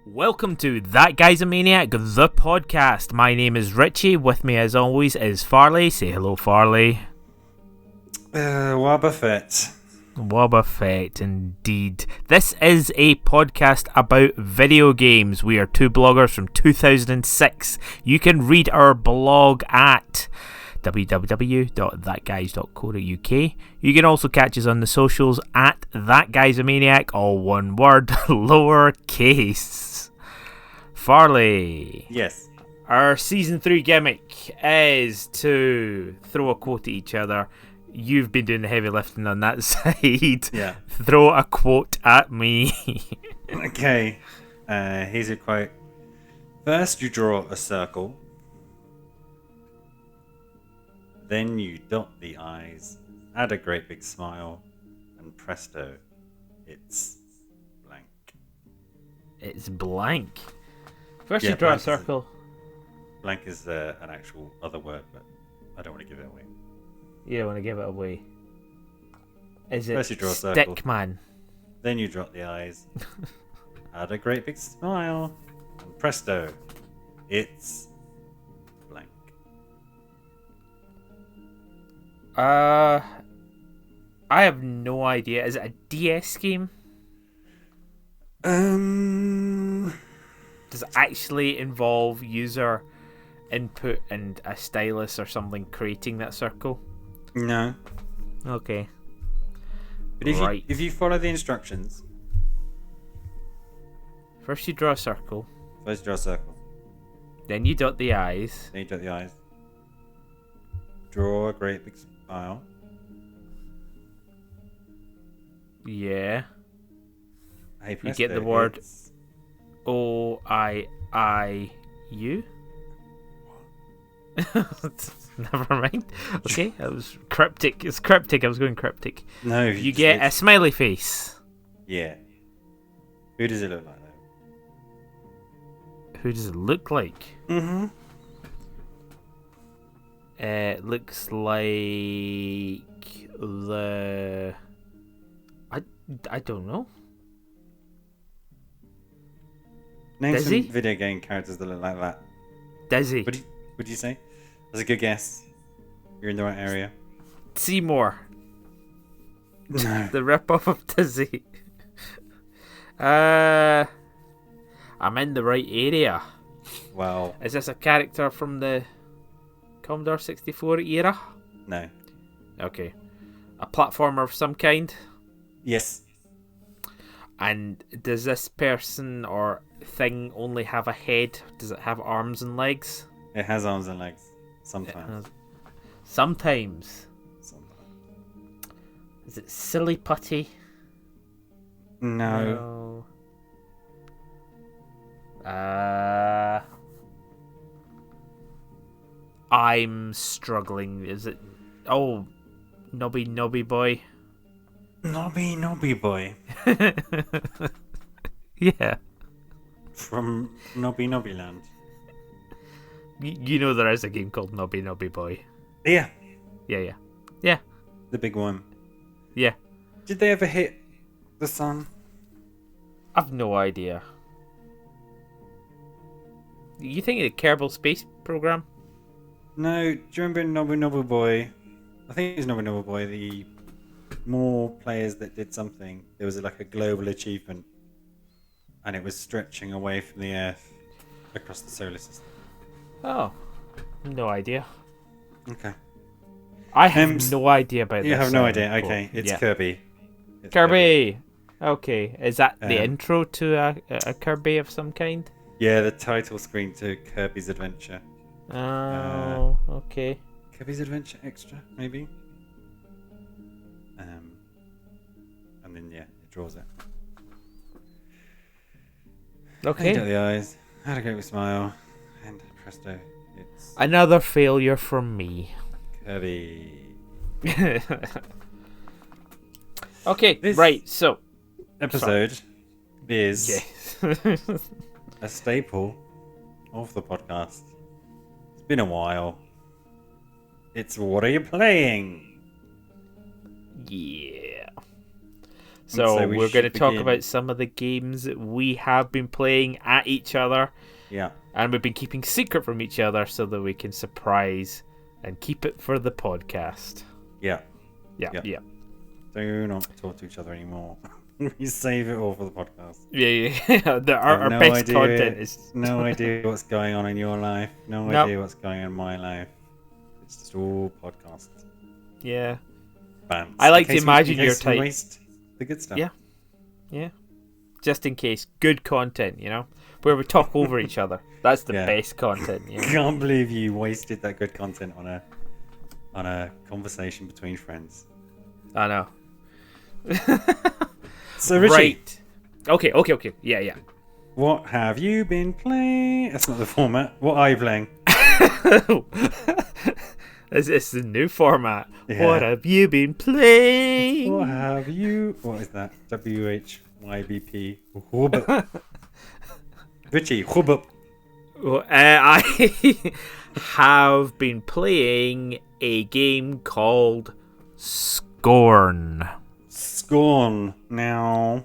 Welcome to That Guy's a Maniac, the podcast. My name is Richie. With me, as always, is Farley. Say hello, Farley. Wobbuffet. Wobbuffet, indeed. This is a podcast about video games. We are two bloggers from 2006. You can read our blog at www.thatguys.co.uk. You can also catch us on the socials at That Guy's a Maniac, all one word, lowercase. Farley. Yes. Our season 3 gimmick is to throw a quote at each other. You've been doing the heavy lifting on that side. Yeah. Throw a quote at me. Okay. Here's a quote. First you draw a circle. Then you dot the I's, add a great big smile, and presto, it's blank. It's blank. First Yeah, you draw a blank circle. Blank is an actual other word, but I don't want to give it away. You don't want to give it away. Is it First you draw a circle. Stickman? Then you dot the I's, add a great big smile, and presto, it's blank. I have no idea. Is it a DS game? Does it actually involve user input and a stylus or something creating that circle? No. Okay. But if you follow the instructions, first you draw a circle. first draw a circle. Then you dot the I's. Then you dot the I's. Draw a great big smile. Yeah. Hey, You presto, get the word it's- O-I-I-U. Never mind. Okay, that was cryptic. It's cryptic. I was going cryptic. No, You get a smiley face. Yeah. Who does it look like though? Who does it look like? Mm-hmm. It looks like the... I don't know. Name Dizzy? some video game characters that look like that. Dizzy. What do you say? That's a good guess. You're in the right area. Seymour. No. The rip-off of Dizzy. I'm in the right area. Well, Is this a character from the Commodore 64 era? no. Okay. A platformer of some kind? Yes. And does this person or thing only have a head? Does it have arms and legs? It has arms and legs. Sometimes. Sometimes. Sometimes. Is it Silly Putty? No. I'm struggling. Is it... Oh, Nobby Boy? Nobby Boy. Yeah. From Nobby Land. You know there is a game called Nobby Boy. Yeah. Yeah. The big one. Yeah. Did they ever hit the sun? I've no idea. You think of the Kerbal Space Program? No. Do you remember Nobby Boy? I think it was Nobby Boy. The more players that did something, there was like a global achievement, and it was stretching away from the Earth across the solar system. Oh, no idea. Okay. I have no idea about this. You have no idea. Okay, it's yeah. Kirby. It's Kirby. Okay, is that the Um, intro to a Kirby of some kind? Yeah, the title screen to Kirby's Adventure. Oh, okay. Kirby's Adventure Extra, maybe. And then it draws it. Okay. Got the eyes. Had a great smile, and presto, it's Another failure from me. Kirby. Okay, This right. So episode is yes. a staple of the podcast. It's been a while. It's What Are You Playing? Yeah. So So we we're going to should talk begin. about some of the games that we have been playing at each other, Yeah. and we've been keeping secret from each other so that we can surprise and keep it for the podcast. Yeah. Yeah, Yeah. yeah. Do not talk to each other anymore. We save it all for the podcast. Yeah. I have Our no best idea, content is no idea what's going on in your life. No Nope. idea what's going on in my life. It's just all podcasts. Yeah. Bants. I like In to case imagine in your case we type. waste the good stuff. Yeah. Yeah. Just in case. Good content, where we talk over each other. That's the Yeah. best content, Can't believe you wasted that good content on a conversation between friends. I know. So Richie, Right. Okay. Yeah. what have you been playing? That's not the format. What are you playing? Is this the new format? Yeah. What have you been playing? What have you? What is that? WHYBP. Richie, hubbub. Well, I have been playing a game called Scorn. Scorn. Now,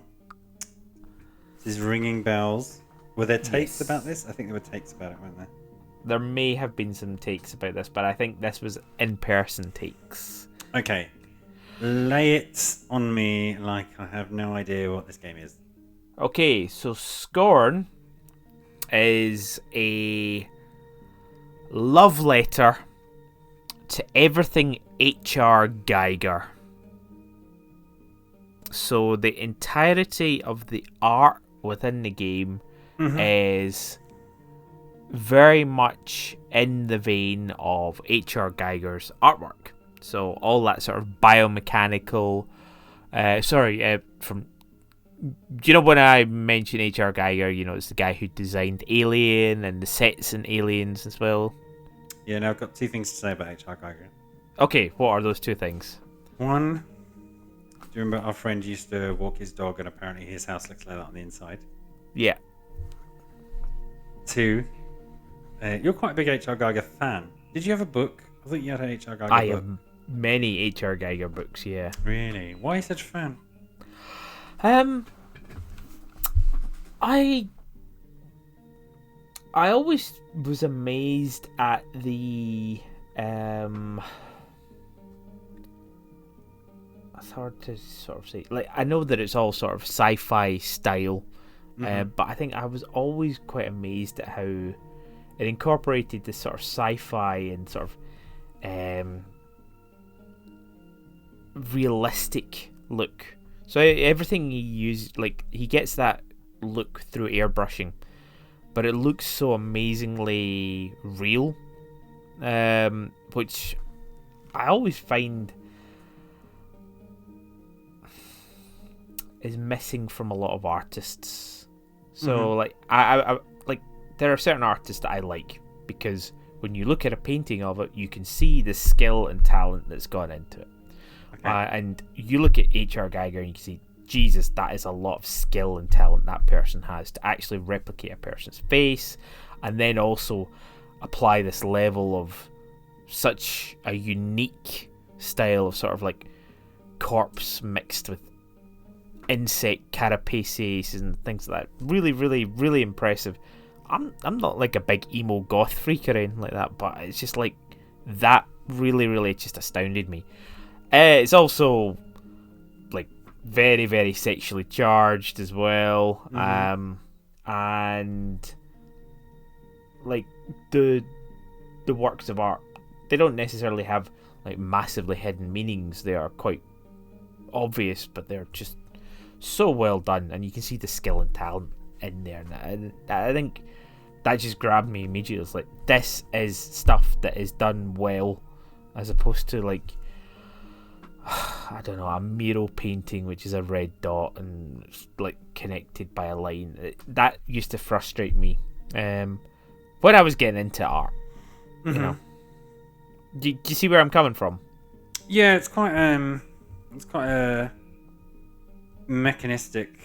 this is ringing bells. Were there takes Yes. about this? I think there were takes about it, weren't there? There may have been some takes about this, but I think this was in-person takes. Okay. Lay it on me like I have no idea what this game is. Okay, so Scorn is a love letter to everything H.R. Geiger. So the entirety of the art within the game is very much in the vein of H.R. Geiger's artwork. So all that sort of biomechanical, from, when I mention H.R. Geiger, it's the guy who designed Alien and the sets in Aliens as well. Yeah, now I've got two things to say about H.R. Geiger. Okay, what are those two things? One, do you remember our friend used to walk his dog and apparently his house looks like that on the inside? Yeah. Two, you're quite a big H.R. Geiger fan. Did you have a book? I thought you had an H.R. Geiger I book. have many H.R. Geiger books, yeah. Really? Why are you such a fan? I always was amazed at the it's hard to sort of say. Like, I know that it's all sort of sci-fi style, but I think I was always quite amazed at how it incorporated this sort of sci-fi and sort of realistic look. So everything he used, like, he gets that look through airbrushing, but it looks so amazingly real, which I always find is missing from a lot of artists. So like I like, there are certain artists that I like because when you look at a painting of it, you can see the skill and talent that's gone into it. Okay. And you look at H.R. Geiger and you can see, Jesus, that is a lot of skill and talent that person has to actually replicate a person's face, and then also apply this level of such a unique style of sort of like corpse mixed with insect carapaces and things like that. Really, really, really impressive. I'm not like a big emo goth freak or anything like that, but it's just like that really, really just astounded me. It's also like very, very sexually charged as well, and like the works of art, they don't necessarily have like massively hidden meanings. They are quite obvious, but they're just so well done, and you can see the skill and talent in there. And I think that just grabbed me immediately. It's like, this is stuff that is done well, as opposed to like, I don't know, a mural painting which is a red dot and it's like connected by a line. That used to frustrate me when I was getting into art. You know, do you see where I'm coming from? Yeah, it's quite a mechanistic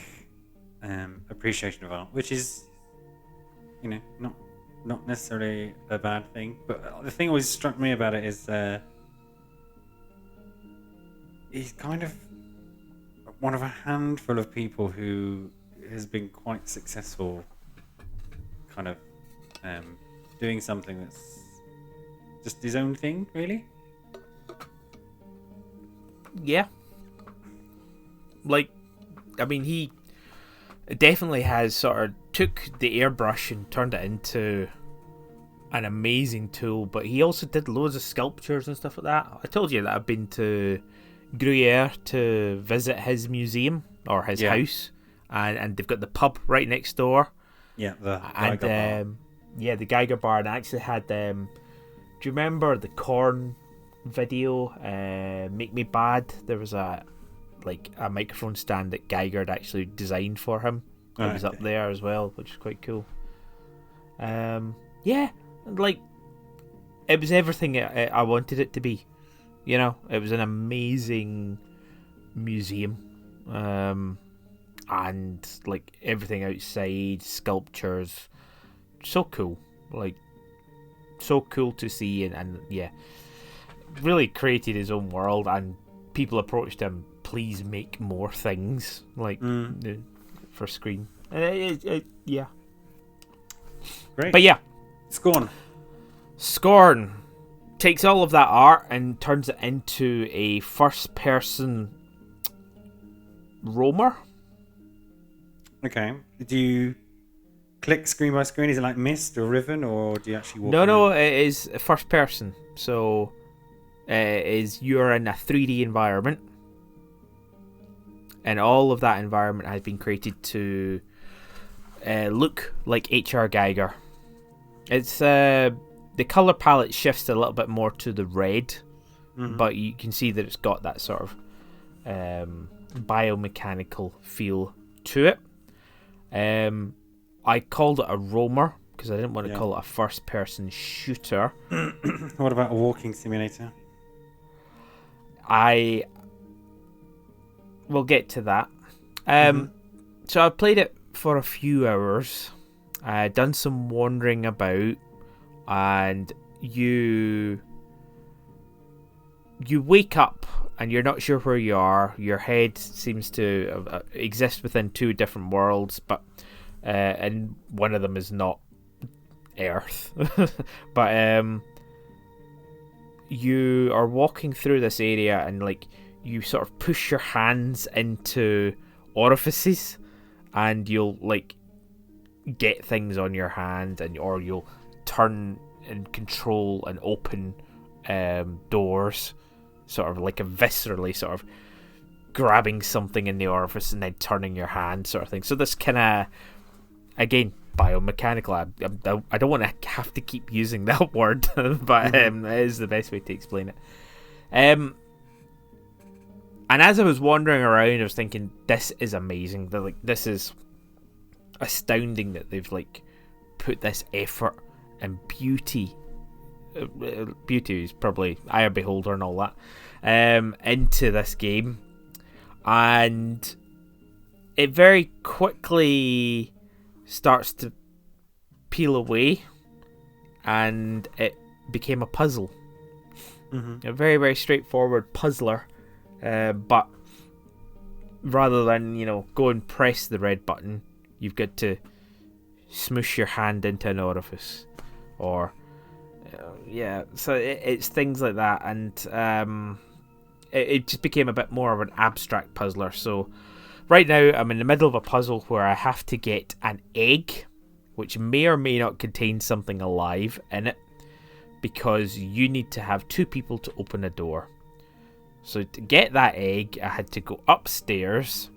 appreciation of art, which is, not necessarily a bad thing. But the thing always struck me about it is he's kind of one of a handful of people who has been quite successful, kind of doing something that's just his own thing, really. Yeah. Like, I mean, he definitely has sort of took the airbrush and turned it into an amazing tool, but he also did loads of sculptures and stuff like that. I told you that I've been to Gruyere to visit his museum, or his house, and they've got the pub right next door. Yeah, the Geiger bar. Yeah, the Geiger bar, and I actually had do you remember the Corn video, Make Me Bad? There was a microphone stand that Geiger had actually designed for him. It was up there as well, which is quite cool. Yeah, like, it was everything I wanted it to be. You know, it was an amazing museum. And like everything outside, sculptures, so cool. Like, so cool to see, and yeah, really created his own world, and people approached him, please make more things like for screen. Yeah, great. But yeah, Scorn takes all of that art and turns it into a first-person roamer. Okay. Do you click screen by screen? Is it like Myst or Riven, or do you actually walk? No, it is first person. So you're in a 3D environment, and all of that environment has been created to look like H.R. Geiger. It's the color palette shifts a little bit more to the red, but you can see that it's got that sort of biomechanical feel to it. I called it a roamer because I didn't want to call it a first-person shooter. What about a walking simulator? I will get to that. So I played it for a few hours. I done some wandering about, and you wake up and you're not sure where you are. Your head seems to exist within two different worlds, but and one of them is not Earth. But you are walking through this area, and like you sort of push your hands into orifices, and you'll like get things on your hand, or you'll turn and control and open doors, sort of like a viscerally sort of grabbing something in the orifice and then turning your hand, sort of thing. So this kind of, again, biomechanical. I don't want to have to keep using that word, but it is the best way to explain it. And as I was wandering around, I was thinking, this is amazing. This is astounding that they've like put this effort and beauty is probably eye of beholder and all that into this game, and it very quickly starts to peel away, and it became a puzzle. A very, very straightforward puzzler, but rather than go and press the red button, you've got to smoosh your hand into an orifice, or so it's things like that, and it just became a bit more of an abstract puzzler. So right now I'm in the middle of a puzzle where I have to get an egg, which may or may not contain something alive in it, because you need to have two people to open a door. So to get that egg, I had to go upstairs,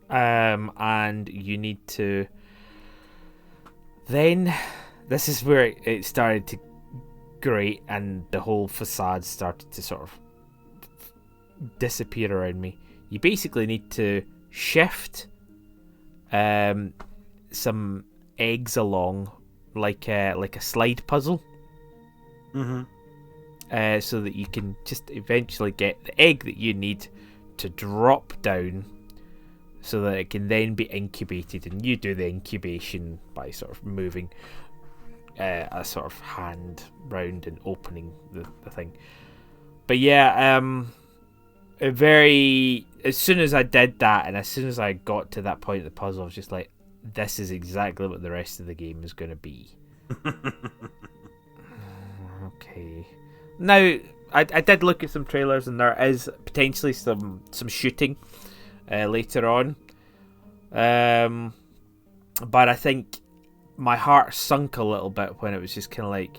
and you need to then, this is where it started to grate, and the whole facade started to sort of disappear around me. You basically need to shift some eggs along like a slide puzzle, so that you can just eventually get the egg that you need to drop down so that it can then be incubated, and you do the incubation by sort of moving a sort of hand round and opening the thing. But yeah, as soon as I did that, and as soon as I got to that point of the puzzle, I was just like, this is exactly what the rest of the game is going to be. Okay. Now, I did look at some trailers, and there is potentially some shooting later on. But I think my heart sunk a little bit when it was just kind of like,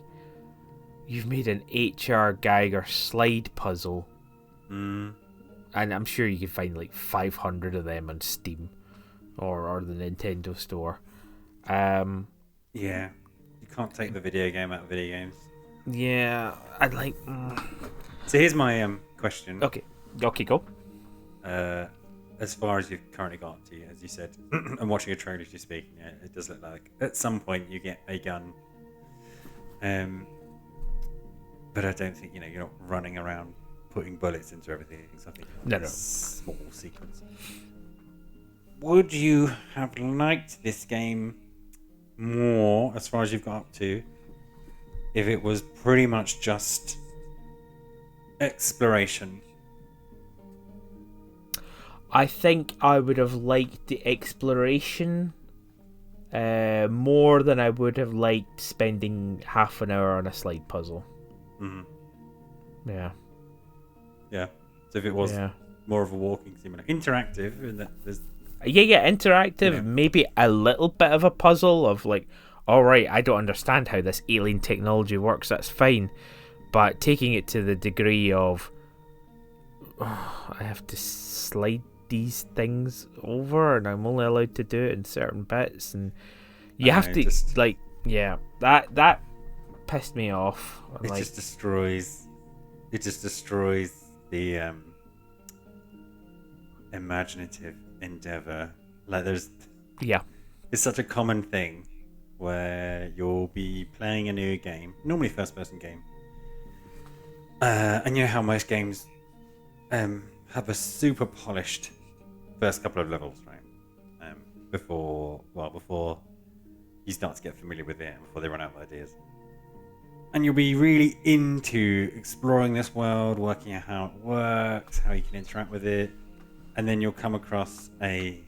you've made an H.R. Geiger slide puzzle. And I'm sure you can find like 500 of them on Steam or the Nintendo store. Yeah, you can't take the video game out of video games. Yeah, I'd like. So here's my question. Okay, go. As far as you've currently got to, as you said, I'm watching a trailer as you speak. Yeah, it does look like at some point you get a gun. But I don't think you're not running around putting bullets into everything. So I think no. Small sequence. Would you have liked this game more, as far as you've got up to, if it was pretty much just exploration? I think I would have liked the exploration more than I would have liked spending half an hour on a slide puzzle. Yeah. So if it was more of a walking simulator, interactive, and that there's interactive. Yeah. Maybe a little bit of a puzzle of like, all right, I don't understand how this alien technology works. That's fine, but taking it to the degree of I have to slide these things over, and I'm only allowed to do it in certain bits, and you have to that pissed me off. It just destroys the imaginative endeavor. Like it's such a common thing where you'll be playing a new game, normally first-person game, and you know how most games have a super polished first couple of levels, right? Before you start to get familiar with it, and before they run out of ideas. And you'll be really into exploring this world, working out how it works, how you can interact with it, and then you'll come across a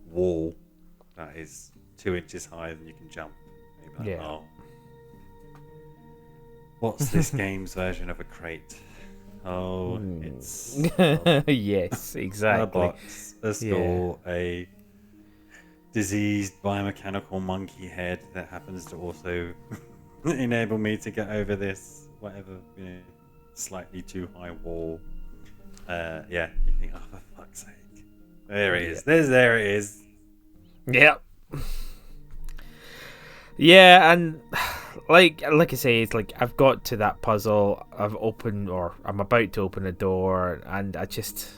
wall that is 2 inches higher than you can jump. And you'll be like, oh, what's this game's version of a crate? Oh, it's yes, exactly. A box, a skull, a diseased biomechanical monkey head that happens to also enable me to get over this slightly too high wall. You think, oh, for fuck's sake, there it is. There it is. Yep. Yeah, and like I say, it's like I've got to that puzzle. I'm about to open a door, and I just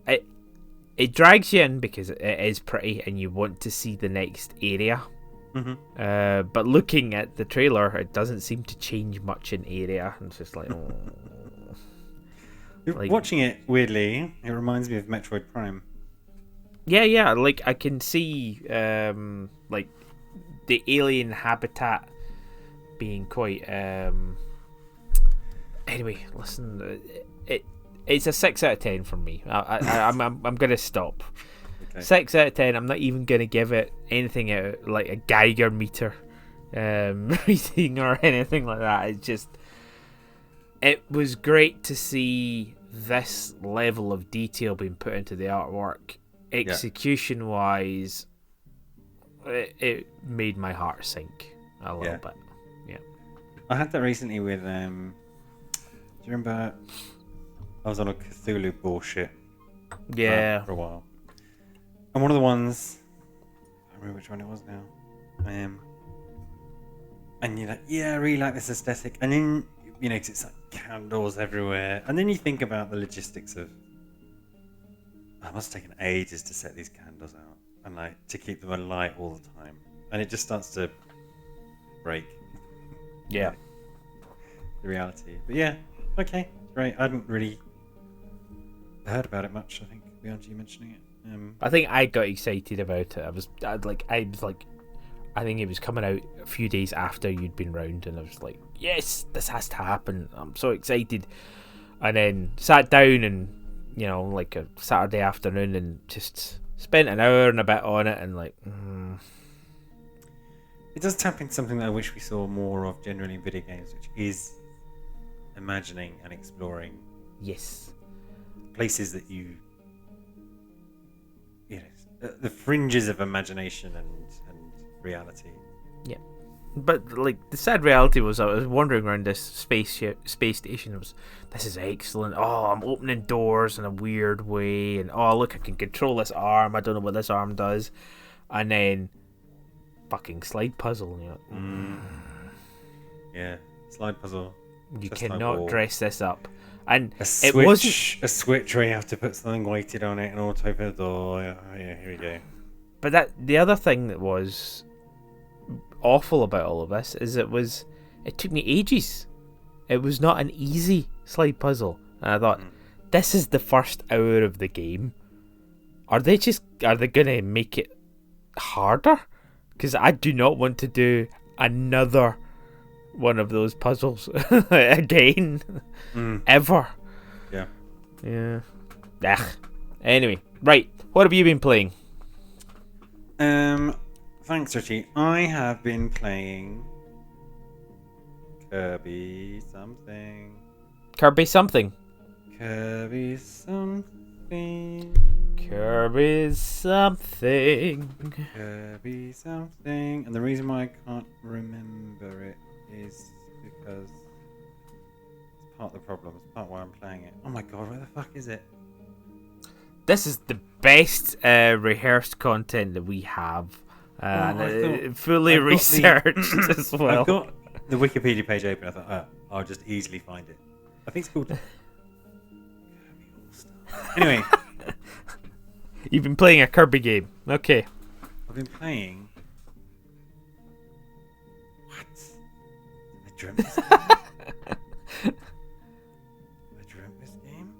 it drags you in because it is pretty, and you want to see the next area. But looking at the trailer, it doesn't seem to change much in area. And it's just like, oh. Watching it, weirdly, it reminds me of Metroid Prime. Yeah. Like I can see, like the alien habitat being quite. Anyway, listen, it's a 6 out of 10 from me. I'm gonna stop. Okay. 6 out of 10. I'm not even gonna give it anything out like a Geiger meter reading or anything like that. It was great to see this level of detail being put into the artwork. Execution wise, it made my heart sink a little bit. Yeah, I had that recently with. Do you remember? I was on a Cthulhu bullshit. Yeah. For a while. And one of the ones, I don't remember which one it was now. And you're like, yeah, I really like this aesthetic. And then, cause it's like candles everywhere. And then you think about the logistics of, it must have taken ages to set these candles out. And like, to keep them alight all the time. And it just starts to break. Yeah. The reality. But yeah, okay, great. I hadn't really heard about it much. I think beyond you mentioning it. I think I got excited about it. I was like, I think it was coming out a few days after you'd been round, and I was like, yes, this has to happen. I'm so excited. And then sat down and, like a Saturday afternoon and just spent an hour and a bit on it, and like, It does tap into something that I wish we saw more of generally in video games, which is imagining and exploring yes, places that the fringes of imagination and reality. Yeah. But like the sad reality was, I was wandering around this space station. This is excellent. Oh, I'm opening doors in a weird way, and oh look, I can control this arm. I don't know what this arm does, and then fucking slide puzzle. Yeah, slide puzzle. You Just cannot like dress this up, and a it wasn't a switch where you have to put something weighted on it and auto open the door. Yeah, here we go. But the other thing that was awful about all of this is it took me ages. It was not an easy slide puzzle, and I thought, this is the first hour of the game. Are they gonna make it harder? Because I do not want to do another one of those puzzles again, ever. Yeah. Anyway, right. What have you been playing? Thanks, Richie. I have been playing Kirby something. Kirby something. Kirby something. Kirby something. Kirby something. And the reason why I can't remember it is because it's part of the problem. It's part why I'm playing it. Oh my god, where the fuck is it? This is the best rehearsed content that we have. Fully researched as well. I've got the Wikipedia page open. I thought, I'll just easily find it. I think it's called Kirby All-Star. Anyway. You've been playing a Kirby game. Okay. I've been playing... What? I dreamt this game? I dreamt this game?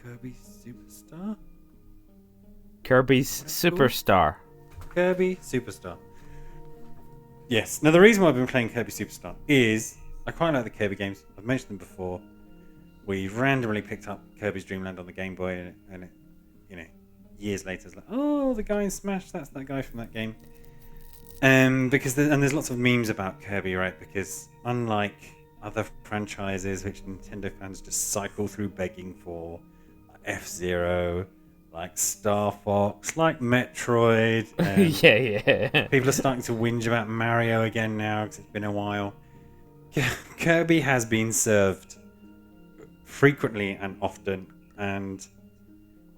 Kirby Superstar? Kirby's Superstar. Kirby Superstar. Yes. Now, the reason why I've been playing Kirby Superstar is I quite like the Kirby games. I've mentioned them before. We randomly picked up Kirby's Dream Land on the Game Boy, and it, years later, it's like, oh, the guy in Smash, that's that guy from that game. Because there's lots of memes about Kirby, right? Because unlike other franchises, which Nintendo fans just cycle through begging for, like F-Zero, like Star Fox, like Metroid. Yeah. People are starting to whinge about Mario again now because it's been a while. Kirby has been served frequently and often, and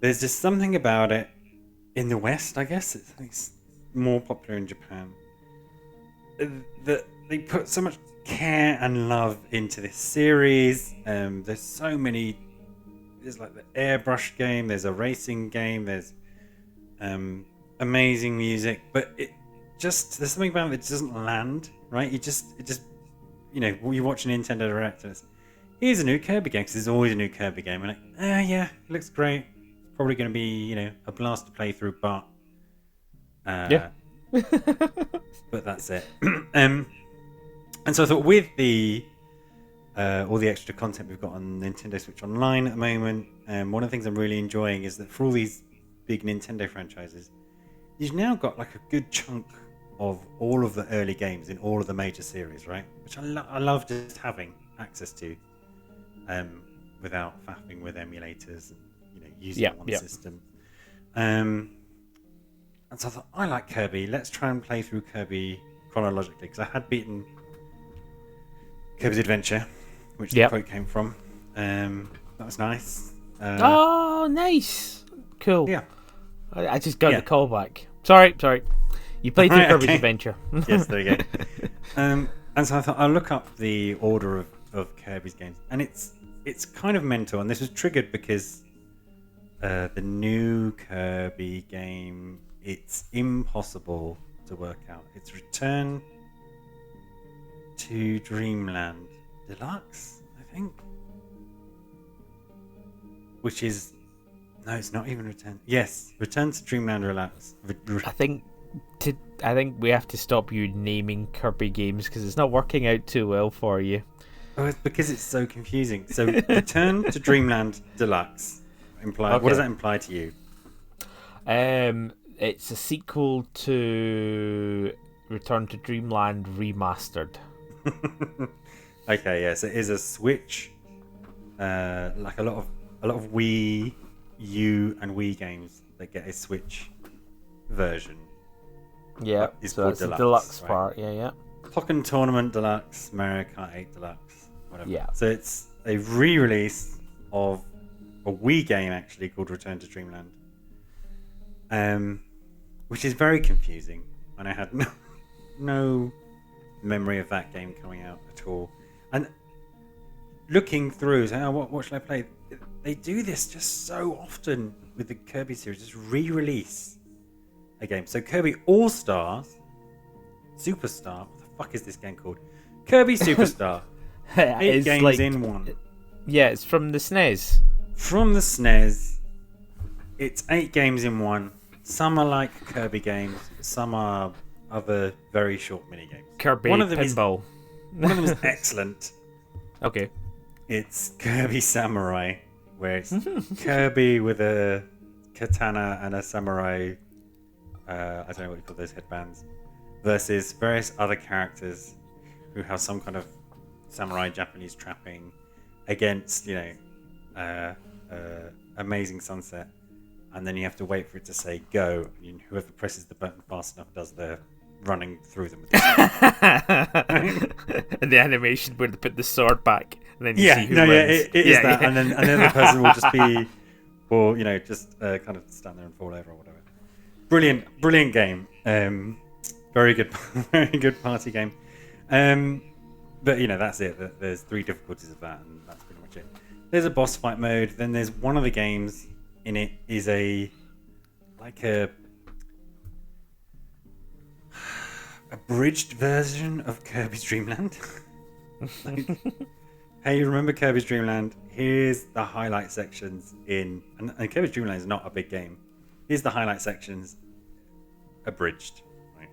there's just something about it in the West, I guess. It's more popular in Japan. That they put so much care and love into this series. There's so many. There's like the airbrush game. There's a racing game. There's amazing music, but there's something about it that doesn't land right. You watch a Nintendo Direct and it's, here's a new Kirby game, because there's always a new Kirby game. And yeah, it looks great. It's probably going to be a blast to play through, but yeah. But that's it. And so I thought with the all the extra content we've got on Nintendo Switch Online at the moment, one of the things I'm really enjoying is that for all these big Nintendo franchises, you've now got like a good chunk of all of the early games in all of the major series, right? Which I love just having access to, without faffing with emulators and using it on the system. And so I thought, I like Kirby. Let's try and play through Kirby chronologically, because I had beaten Kirby's Adventure, which the quote came from. That was nice. Oh, nice. Cool. Yeah. I just got the callback. Sorry. You played through Kirby's Adventure. Yes, there you go. And so I thought, I'll look up the order of Kirby's games. And it's kind of mental. And this was triggered because the new Kirby game, it's impossible to work out. It's Return to Dreamland Deluxe, I think. which is no, it's not even Return. Yes, Return to Dreamland Deluxe. I think we have to stop you naming Kirby games because it's not working out too well for you. Oh, it's because it's so confusing. So Return to Dreamland Deluxe imply. Okay. What does that imply to you? It's a sequel to Return to Dreamland Remastered. Okay, yes, it is a Switch. Like a lot of Wii U and Wii games that get a Switch version. Yeah, It's so called it's the Deluxe, deluxe right? part. Yeah. Pokken Tournament Deluxe, Mario Kart 8 Deluxe, whatever. Yeah. So it's a re-release of a Wii game actually called Return to Dreamland, which is very confusing, and I had no memory of that game coming out at all. And looking through, saying, "Oh, what should I play?" They do this just so often with the Kirby series, just re-release a game. So Kirby All Stars, Superstar. What the fuck is this game called? Kirby Superstar. 8 It's games like, in one. Yeah, it's from the SNES. From the SNES, it's 8 games in one. Some are like Kirby games, some are other very short mini games. Kirby One of them Pinball. One of them is excellent. Okay. It's Kirby Samurai, where it's Kirby with a katana and a samurai. I don't know what you call those headbands. Versus various other characters who have some kind of samurai Japanese trapping against, Amazing Sunset. And then you have to wait for it to say go. And whoever presses the button fast enough does the running through them. And the animation where they put the sword back, and then you see who wins. It is that. And then the other person will just be, or just kind of stand there and fall over or whatever. Brilliant game. Very good, very good party game. But that's it. There's 3 difficulties of that, and that's pretty much it. There's a boss fight mode. Then there's one of the games in it is a abridged version of Kirby's Dream Land. Hey, you remember Kirby's Dream Land? Here's the highlight sections and Kirby's Dream Land is not a big game. Here's the highlight sections abridged. Right.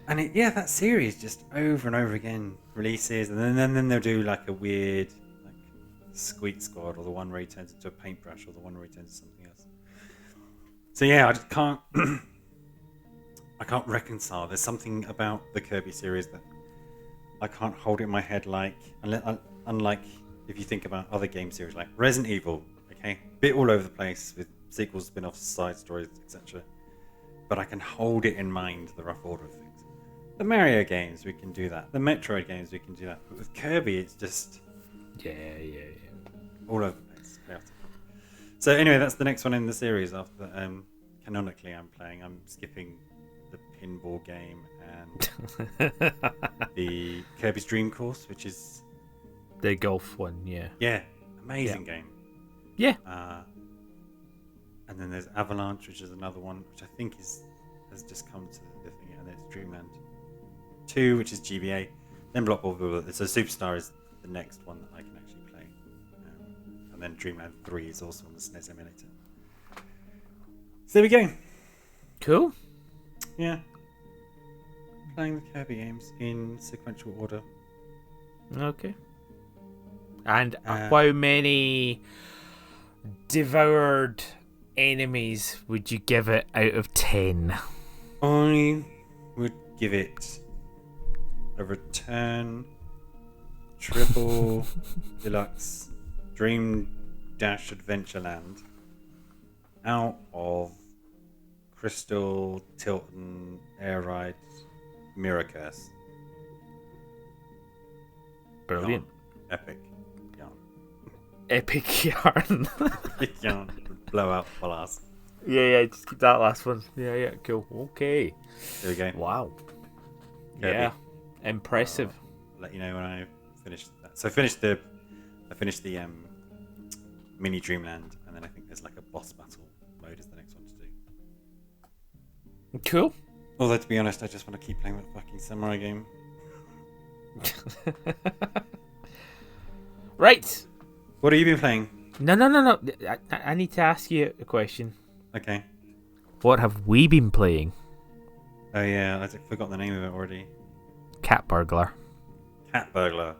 And that series just over and over again releases, and then they'll do like a weird Squeak Squad, or the one where he turns into a paintbrush, or the one where he turns into something else. So I just can't I can't reconcile. There's something about the Kirby series that I can't hold in my head, unlike if you think about other game series like Resident Evil, okay? Bit all over the place with sequels, spin-offs, side stories, etc. But I can hold it in mind, the rough order of things. The Mario games, we can do that. The Metroid games, we can do that. But with Kirby, it's just all over the place. Chaotic. So anyway, that's the next one in the series. After canonically, I'm skipping the pinball game and the Kirby's Dream Course, which is the golf one. Amazing game. And then there's Avalanche, which is another one, which I think has just come to the thing, and there's Dreamland 2, which is GBA. Then Block Ball. So Superstar is the next one that I can actually play, and then Dreamland 3 is also on the SNES emulator. So there we go. Cool. Yeah. Playing the Kirby games in sequential order. Okay. And how many devoured enemies would you give it out of 10? I would give it a Return Triple Deluxe Dream Dash Adventureland out of Crystal Tilton Air Ride Mirror Curse. Brilliant. Epic yarn. Epic yarn. Epic yarn. Blow out full ass. Yeah, just keep that last one. Yeah, cool. Okay. There we go. Wow. Kirby. Yeah. Impressive. I'll let you know when I finish that. So I finished the mini Dreamland, and then I think there's like a boss battle mode is the next one to do. Cool. Although to be honest, I just want to keep playing that fucking samurai game. Right. What have you been playing? No. I need to ask you a question. Okay. What have we been playing? Oh yeah, I forgot the name of it already. Cat Burglar. Cat Burglar.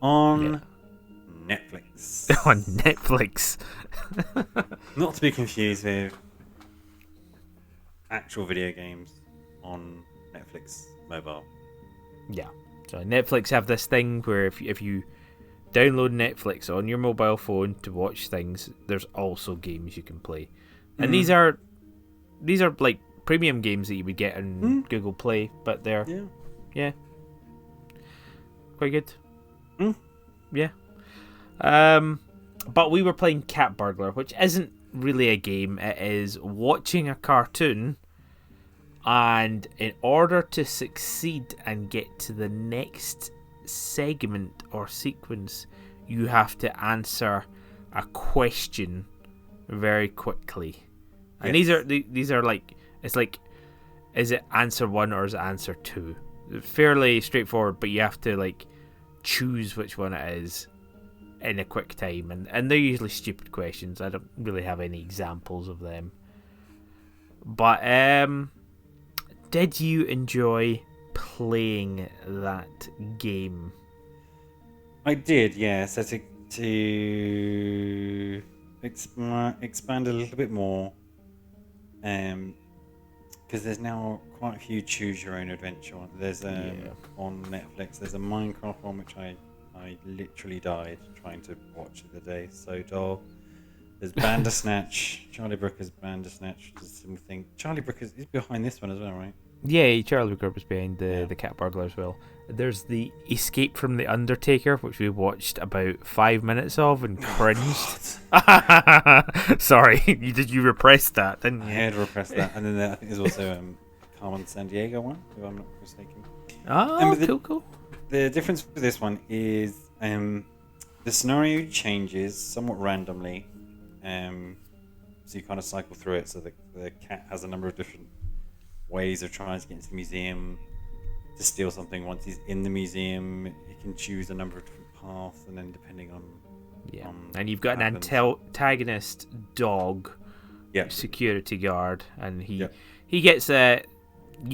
On Netflix. On Netflix. Not to be confused with actual video games on Netflix mobile. Yeah. So Netflix have this thing where if you download Netflix on your mobile phone to watch things, there's also games you can play. And these are like premium games that you would get on Google Play, but they're quite good. Yeah. But we were playing Cat Burglar, which isn't really a game. It is watching a cartoon, and in order to succeed and get to the next segment or sequence, you have to answer a question very quickly. And these are like, it's like, is it answer 1 or is it answer 2? Fairly straightforward, but you have to like choose which one it is in a quick time, and they're usually stupid questions. I don't really have any examples of them. But did you enjoy playing that game? I did, yeah. So to expand a little bit more, because there's now quite a few choose your own adventure. There's on Netflix. There's a Minecraft one which I literally died trying to watch the other day. So dull. There's Bandersnatch. Charlie Brooker's Bandersnatch. There's something. Charlie Brooker's is behind this one as well, right? Yeah, Charlie Brooker was behind the Cat Burglar as well. There's the Escape from the Undertaker, which we watched about 5 minutes of and cringed. Sorry, you repressed that, didn't you? I had repressed that. And then I think there's also Carmen Sandiego one, if I'm not mistaken. Oh, cool. The difference with this one is the scenario changes somewhat randomly. So you kind of cycle through it. So the cat has a number of different ways of trying to get into the museum to steal something. Once he's in the museum, he can choose a number of different paths, and then depending on and you've got an antagonist dog, security guard, and he gets you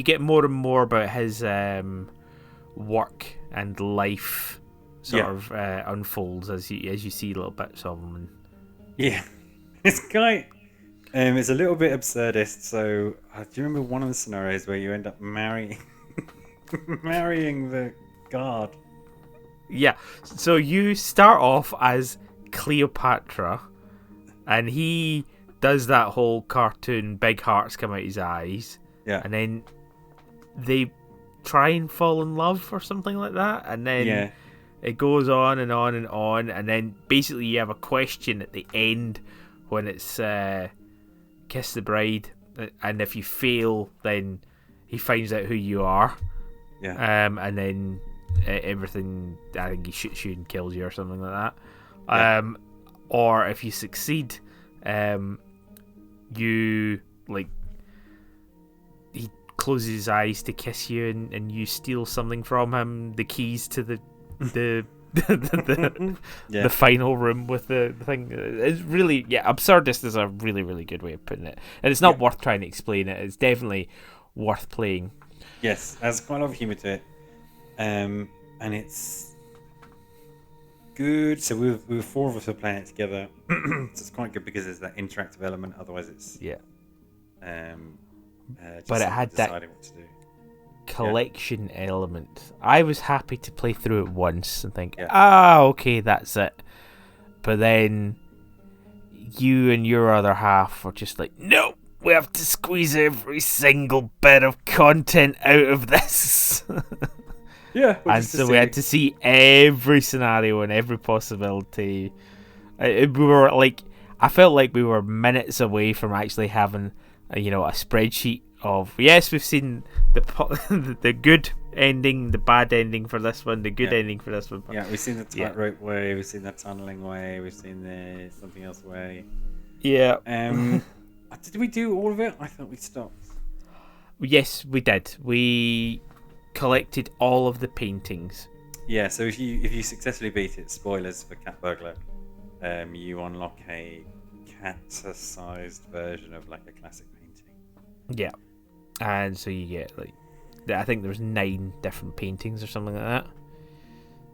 get more and more about his work and life sort of unfolds as you see little bits of him. It's quite. It's a little bit absurdist. So, do you remember one of the scenarios where you end up marrying the guard? Yeah. So you start off as Cleopatra, and he does that whole cartoon, big hearts come out his eyes. Yeah. And then they try and fall in love or something like that, and then it goes on and on and on, and then basically you have a question at the end when it's kiss the bride, and if you fail, then he finds out who you are. And then everything, I think he shoots you and kills you or something like that. Or if you succeed, you like he closes his eyes to kiss you, and you steal something from him, the keys to the the final room with the thing. It's really absurdist is a really, really good way of putting it, and it's not worth trying to explain it. It's definitely worth playing. Yes, there's quite a lot of humour to it, and it's good. So we were 4 of us were playing it together, so it's quite good because there's that interactive element. Otherwise, it's but it had that what to do. Collection element. I was happy to play through it once and think, okay, that's it. But then you and your other half were just like, no, we have to squeeze every single bit of content out of this. And so we had to see every scenario and every possibility. We were like, I felt like we were minutes away from actually having a spreadsheet of we've seen the good ending, the bad ending for this one, the good ending for this one. We've seen the tightrope way, we've seen the tunneling way, we've seen the something else way. Did we do all of it? I thought we stopped. Yes, we did. We collected all of the paintings. So if you successfully beat it, spoilers for Cat Burglar, you unlock a cat-sized version of like a classic painting. Yeah, and so you get like, I think there's 9 different paintings or something like that.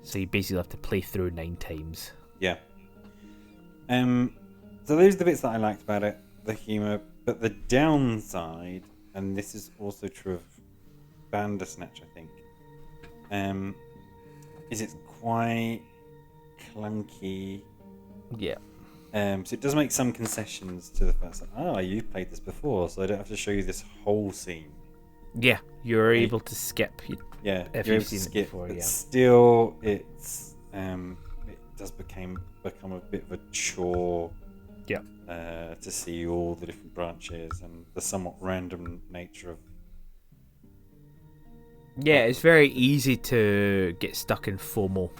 So you basically have to play through 9 times. Yeah. So those are the bits that I liked about it, the humour. But the downside, and this is also true of Bandersnatch, I think, is it's quite clunky. Yeah. So it does make some concessions to the fact that, you've played this before, so I don't have to show you this whole scene. Yeah, you're able to skip. Yeah, if you're you've able to seen skip, it before. but Yeah. still, it does become a bit of a chore. Yeah. To see all the different branches and the somewhat random nature of. Yeah, it's very easy to get stuck in FOMO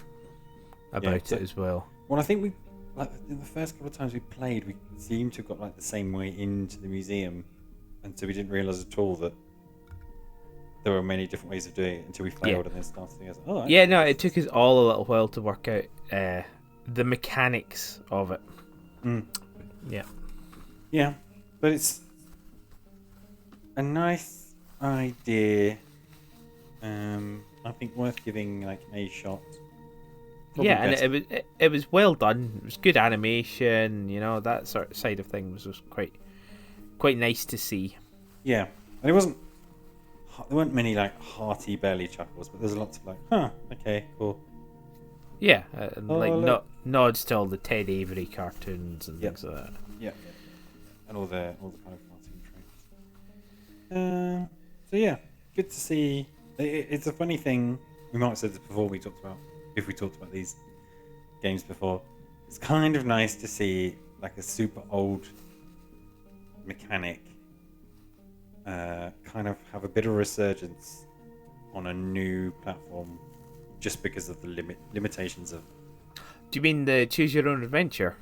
about it as well. Well, I think we, like, in the first couple of times we played, we seemed to have got like the same way into the museum, and so we didn't realise at all that there were many different ways of doing it until we failed and then started thinking, yeah, no, it took us all a little while to work out the mechanics of it. Yeah. Yeah, but it's a nice idea. I think worth giving like a shot. Probably yeah, best. and it was well done. It was good animation. You know, that sort of side of things was quite nice to see. Yeah, and it wasn't. There weren't many like hearty belly chuckles, but there's lots of like, okay, cool. Yeah, and nods to all the Ted Avery cartoons and things like that. Yeah, and all the kind of cartoon traits. So yeah, good to see. It's a funny thing. We might have said this before. If we talked about these games before, it's kind of nice to see like a super old mechanic kind of have a bit of resurgence on a new platform, just because of the limitations of. Do you mean the Choose Your Own Adventure?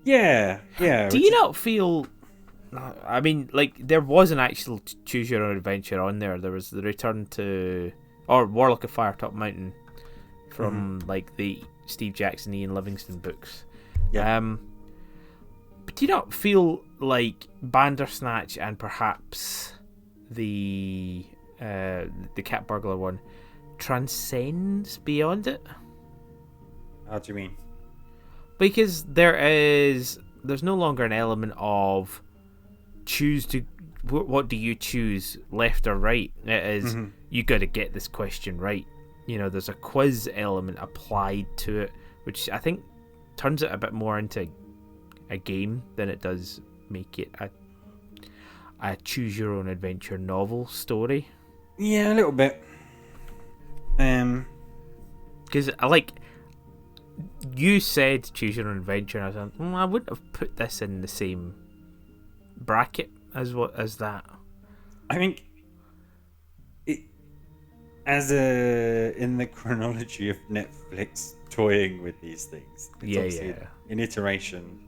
Yeah. Do you not feel? I mean, like, there was an actual Choose Your Own Adventure on there. There was the Return to, or Warlock of Firetop Mountain, from like the Steve Jackson, Ian Livingstone books. Yeah. But do you not feel like Bandersnatch and perhaps the Cat Burglar one transcends beyond it? How do you mean? Because there's no longer an element of what do you choose, left or right. It is you got to get this question right. You know, there's a quiz element applied to it, which I think turns it a bit more into a game than it does make it a choose your own adventure novel story. Yeah, a little bit. Because you said choose your own adventure, and I was like, I wouldn't have put this in the same bracket as that. I think it in the chronology of Netflix toying with these things. It's an iteration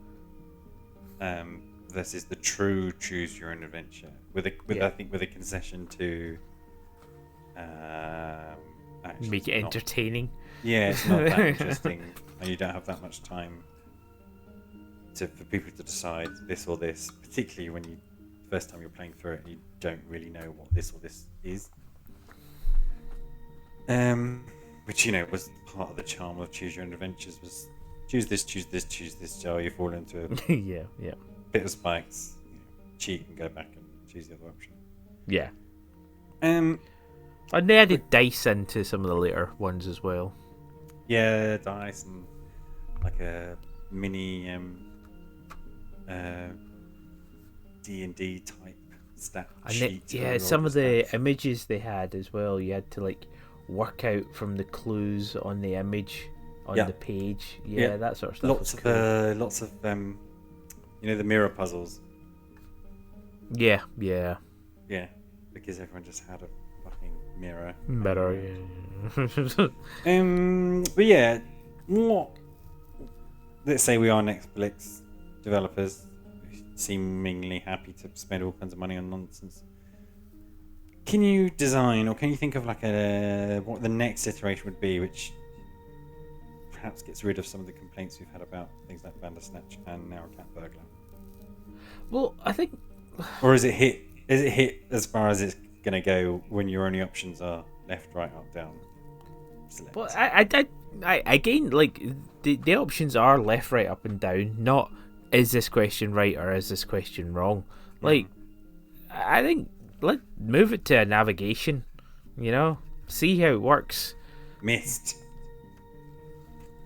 versus the true choose your own adventure I think with a concession to make it entertaining. It's not that interesting, and you don't have that much time for people to decide this or this, particularly when first time you're playing through it and you don't really know what this or this is. Which, was part of the charm of Choose Your Own Adventures, was choose this, so you fall into a yeah. bit of spikes, cheat and go back and choose the other option. Yeah. And they added dice into some of the later ones as well. Yeah, dice and like a mini D&D type stat sheet. Some of the images they had as well, you had to work out from the clues on the image on the page. That sort of stuff. Lots of the mirror puzzles. Yeah, because everyone just had a fucking mirror. But yeah, let's say we are Netflix developers, seemingly happy to spend all kinds of money on nonsense. Can you design, or can you think of what the next iteration would be, which perhaps gets rid of some of the complaints we've had about things like Bandersnatch and now Cat Burglar. Well, I think, or is it hit? Is it hit as far as it's gonna go when your only options are left, right, up, down? Select. well, I again, like the options are left, right, up, and down. Not is this question right or is this question wrong? Like, I think let move it to a navigation. You know, see how it works. Mist.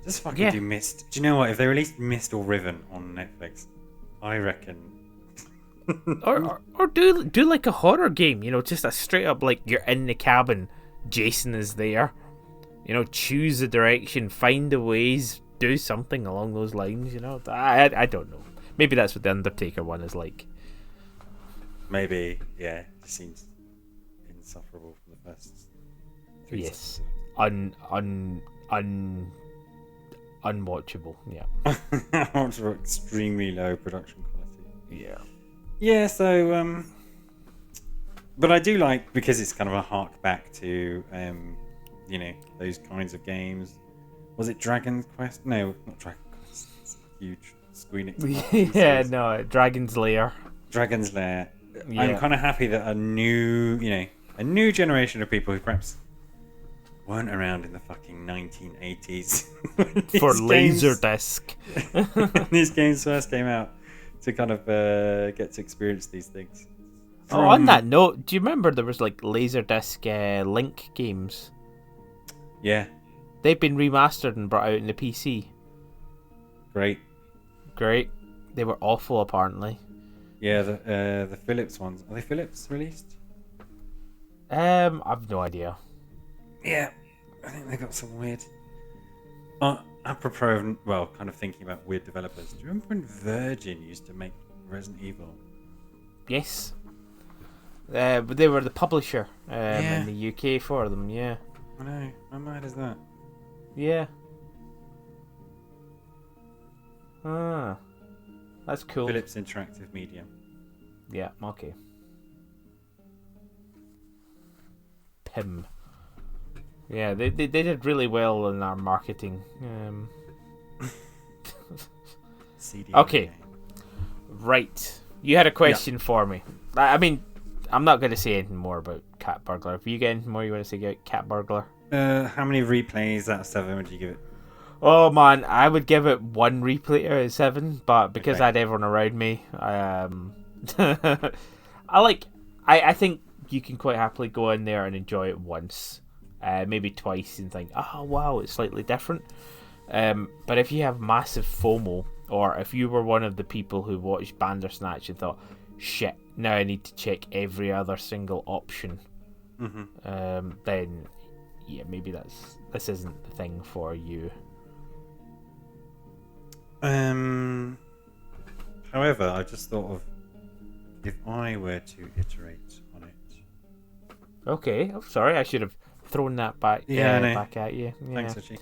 Just fucking do Mist. Do you know what? If they released Mist or Riven on Netflix, I reckon. or do like a horror game. You know, just a straight up like you're in the cabin, Jason is there. You know, choose the direction, find the ways, do something along those lines. You know, I don't know. Maybe that's what the Undertaker one is like. Maybe, yeah. It seems insufferable for the first 3 Yes, seconds. Unwatchable. Yeah. Unwatchable, extremely low production quality. Yeah. Yeah. So, but I do like because it's kind of a hark back to, you know, those kinds of games. Was it Dragon's Quest? No, not Dragon Quest. It's a huge Squeenix. Yeah, no, Dragon's Lair. Dragon's Lair. Yeah. I'm kind of happy that a new generation of people who perhaps weren't around in the fucking 1980s for Laserdisc. these games first came out to kind of get to experience these things. On that note, do you remember there was like Laserdisc Link games? Yeah. They've been remastered and brought out in the PC. Great. They were awful, apparently. Yeah, the Philips ones. Are they Philips released? I've no idea. Yeah, I think they got some weird. Apropos of, well, kind of thinking about weird developers. Do you remember when Virgin used to make Resident Evil? Yes. But they were the publisher in the UK for them, yeah. I know. How mad is that? Yeah. Ah. That's cool. Philips Interactive Media. Yeah, okay. PIM. Yeah, they did really well in our marketing. CD. Okay. Right. You had a question for me. I mean, I'm not going to say anything more about Cat Burglar. If you get anything more you want to say about Cat Burglar? How many replays out of 7 would you give it? Oh man, I would give it 1 replay out of 7, but because Okay. I had everyone around me, I think you can quite happily go in there and enjoy it once, maybe twice, and think, oh wow, it's slightly different. But if you have massive FOMO, or if you were one of the people who watched Bandersnatch and thought, shit, now I need to check every other single option, then yeah, maybe this isn't the thing for you. However, I just thought of if I were to iterate on it. Okay, I'm sorry, I should have thrown that back. Back at you. Yeah. Thanks, Archie.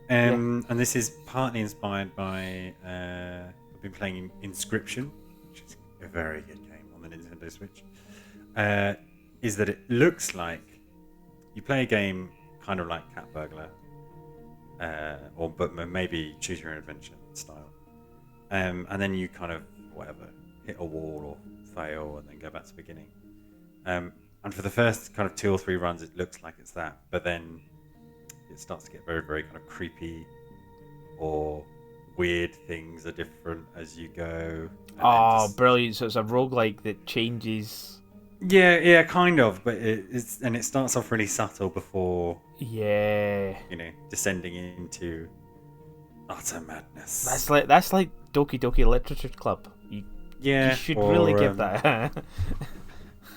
And this is partly inspired by I've been playing Inscription, which is a very good game on the Nintendo Switch. Is that it looks like you play a game kind of like Cat Burglar, but maybe choose your own adventure style, and then you kind of hit a wall or fail and then go back to the beginning. And for the first kind of 2 or 3 runs, it looks like it's that, but then it starts to get very, very kind of creepy, or weird things are different as you go. Oh, brilliant! So it's a roguelike that changes. Yeah, kind of, but it starts off really subtle before descending into utter madness. That's like Doki Doki Literature Club. You should really give that.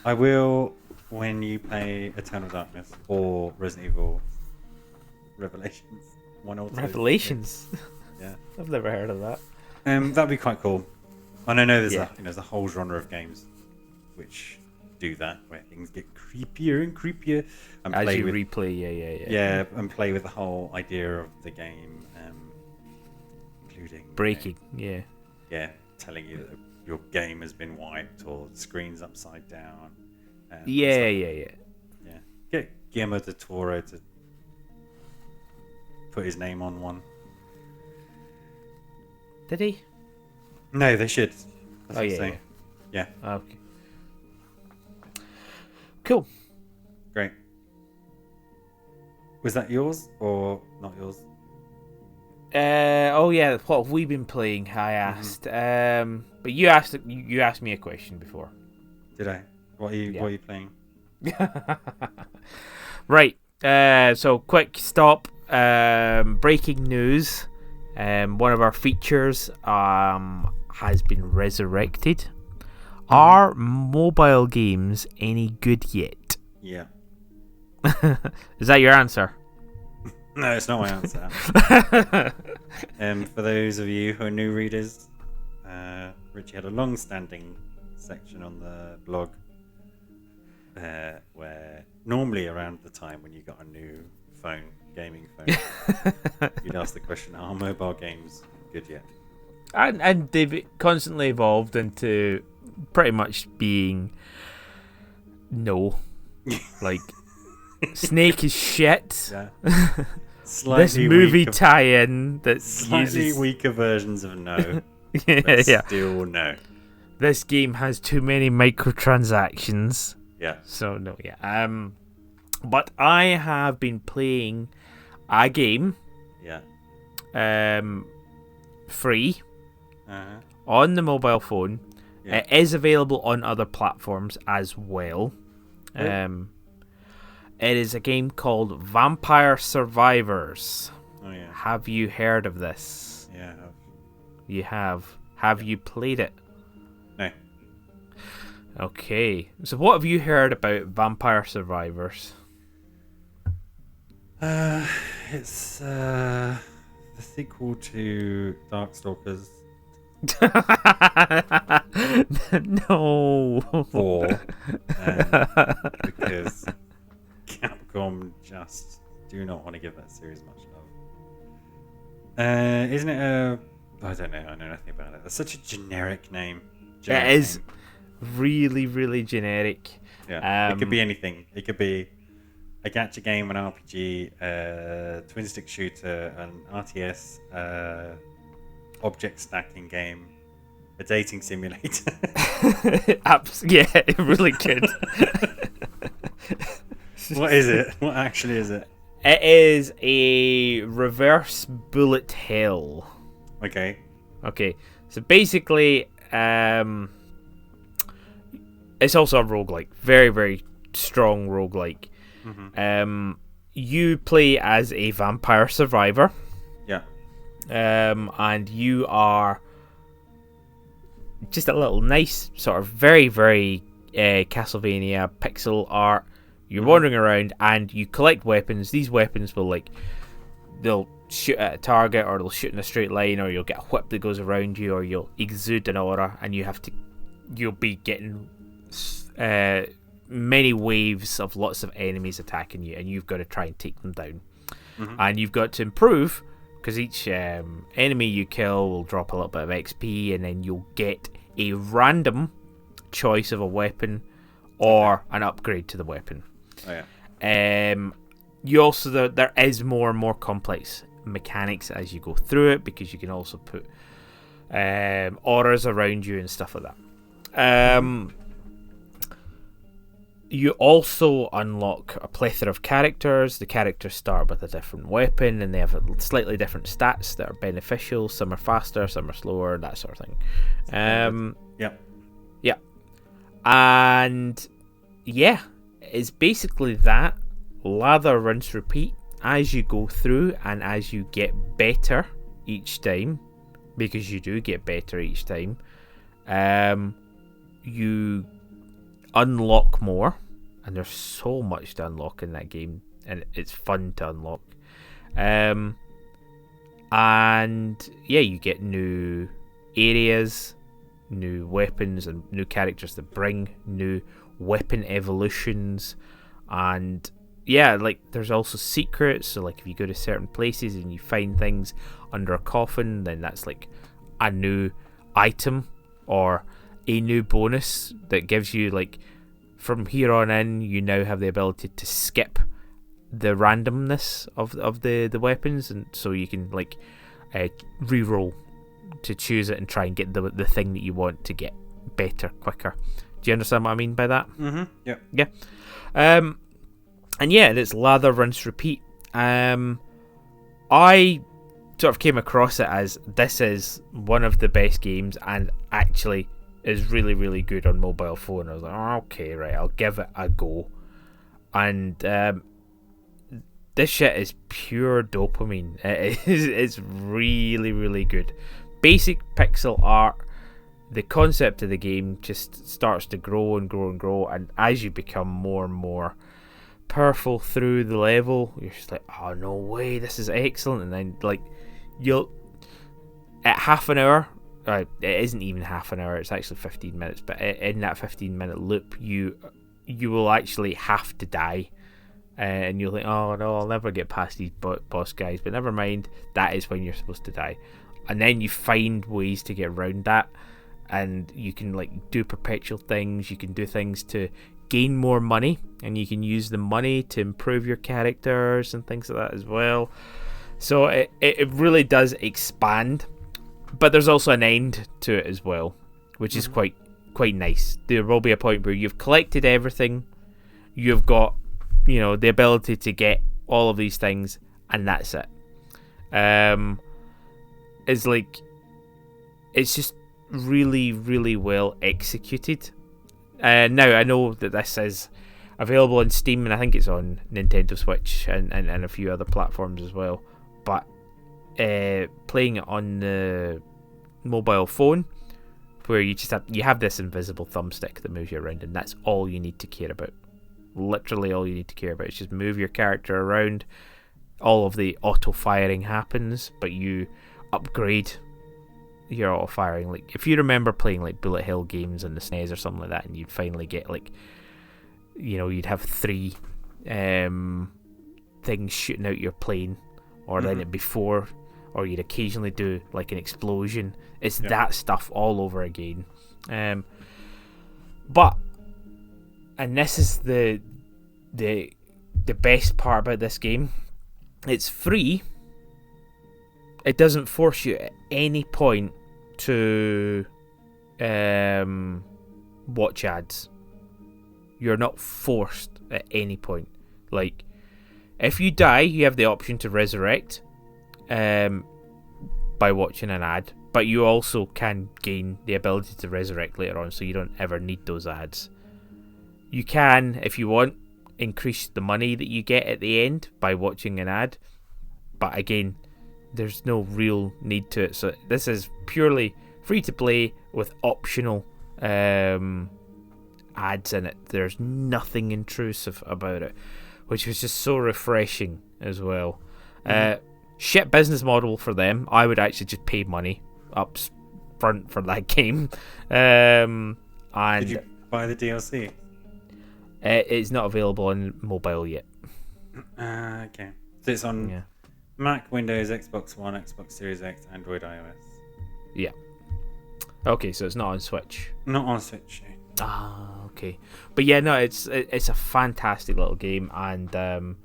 I will when you play Eternal Darkness or Resident Evil Revelations 1 or 2. Revelations. Yeah, I've never heard of that. that'd be quite cool. And I know there's a whole genre of games which do that, where things get creepier and creepier, and as play you with, replay, and play with the whole idea of the game, including breaking, telling you that your game has been wiped or the screen's upside down. Yeah. Get Guillermo del Toro to put his name on one. Did he? No, they should. That's Oh, what I'm yeah, saying. Yeah. Okay. Cool. Great. Was that yours or not yours? Oh yeah, what have we been playing? I asked. But you asked me a question before. Did I? What are you playing? Right. So quick stop. Breaking news. One of our features has been resurrected. Are mobile games any good yet? Yeah. Is that your answer? No, it's not my answer. For those of you who are new readers, Richie had a long-standing section on the blog where normally around the time when you got a new gaming phone, you'd ask the question, are mobile games good yet? And they've constantly evolved into pretty much being no. Like, Snake is shit. Yeah. This movie tie-in that slightly uses... weaker versions of no. yeah. Still no. This game has too many microtransactions. Yeah. So no, yeah. But I have been playing a game. Yeah. Free. On the mobile phone. Yeah. It is available on other platforms as well. Oh. It is a game called Vampire Survivors. Oh yeah. Have you heard of this? Yeah, I have. You have. Have you played it? No. Okay. So what have you heard about Vampire Survivors? It's the sequel to Darkstalkers. No. 4. Because Capcom just do not want to give that series much love. Isn't it a... I don't know. I know nothing about it. That's such a generic name. It is really, really generic. Yeah. It could be anything. It could be a gacha game, an RPG, a twin stick shooter, an RTS, object stacking game, a dating simulator. Yeah, it really could. What is it? What actually is it? It is a reverse bullet hell. Okay. So basically, it's also a roguelike. Very, very strong roguelike. Mm-hmm. You play as a vampire survivor. Yeah. And you are just a little nice, sort of very, very Castlevania pixel art. You're wandering around and you collect weapons. These weapons will, like, they'll shoot at a target, or they'll shoot in a straight line, or you'll get a whip that goes around you, or you'll exude an aura, and you'll be getting many waves of lots of enemies attacking you, and you've got to try and take them down. Mm-hmm. And you've got to improve, because each enemy you kill will drop a little bit of XP, and then you'll get a random choice of a weapon or an upgrade to the weapon. Oh yeah. You also there is more and more complex mechanics as you go through it, because you can also put auras around you and stuff like that. You also unlock a plethora of characters. The characters start with a different weapon, and they have slightly different stats that are beneficial. Some are faster, some are slower, that sort of thing. Yeah. And yeah, it's basically that. Lather, rinse, repeat as you go through, and as you get better each time, because you do get better each time, you unlock more, and there's so much to unlock in that game, and it's fun to unlock. And yeah, you get new areas, new weapons, and new characters that bring new weapon evolutions. And yeah, like, there's also secrets. So, like, if you go to certain places and you find things under a coffin, then that's like a new item or a new bonus that gives you, like, from here on in, you now have the ability to skip the randomness of the weapons, and so you can, like, re-roll to choose it and try and get the thing that you want to get better quicker. Do you understand what I mean by that? Mm-hmm. Yep. Yeah. And yeah, it's lather, rinse, repeat. I sort of came across it as this is one of the best games and actually is really, really good on mobile phone. I was like, oh, okay, right, I'll give it a go. And this shit is pure dopamine. It's really, really good. Basic pixel art. The concept of the game just starts to grow and grow and grow, and as you become more and more powerful through the level, you're just like, oh no way, this is excellent. And then like you'll at half an hour, it isn't even half an hour, it's actually 15 minutes, but in that 15-minute loop you will actually have to die, and you'll think, oh no, I'll never get past these boss guys, but never mind, that is when you're supposed to die. And then you find ways to get around that, and you can like do perpetual things, you can do things to gain more money, and you can use the money to improve your characters and things like that as well. So it really does expand, but there's also an end to it as well, which is quite nice. There will be a point where you've collected everything, you've got, you know, the ability to get all of these things, and that's it. It's like, it's just really, really well executed. Now I know that this is available on Steam, and I think it's on Nintendo Switch and a few other platforms as well, but playing it on the mobile phone, where you have this invisible thumbstick that moves you around, and that's all you need to care about. Literally all you need to care about is just move your character around. All of the auto firing happens, but you upgrade your auto firing. Like if you remember playing like Bullet Hell games on the SNES or something like that, and you'd finally get like, you know, you'd have 3 things shooting out your plane, or then it'd be 4, or you'd occasionally do like an explosion. It's that stuff all over again. But, and this is the best part about this game, it's free. It doesn't force you at any point to watch ads. You're not forced at any point. Like, if you die, you have the option to resurrect by watching an ad, but you also can gain the ability to resurrect later on, so you don't ever need those ads. You can, if you want, increase the money that you get at the end by watching an ad, but again, there's no real need to it. So this is purely free to play with optional ads in it. There's nothing intrusive about it, which was just so refreshing as well. Shit business model for them. I would actually just pay money up front for that game. And did you buy the DLC? It's not available on mobile yet. Okay. So it's on Mac, Windows, Xbox One, Xbox Series X, Android, iOS. Yeah. Okay, so it's not on Switch. Not on Switch. Ah, okay. But yeah, no, it's a fantastic little game, and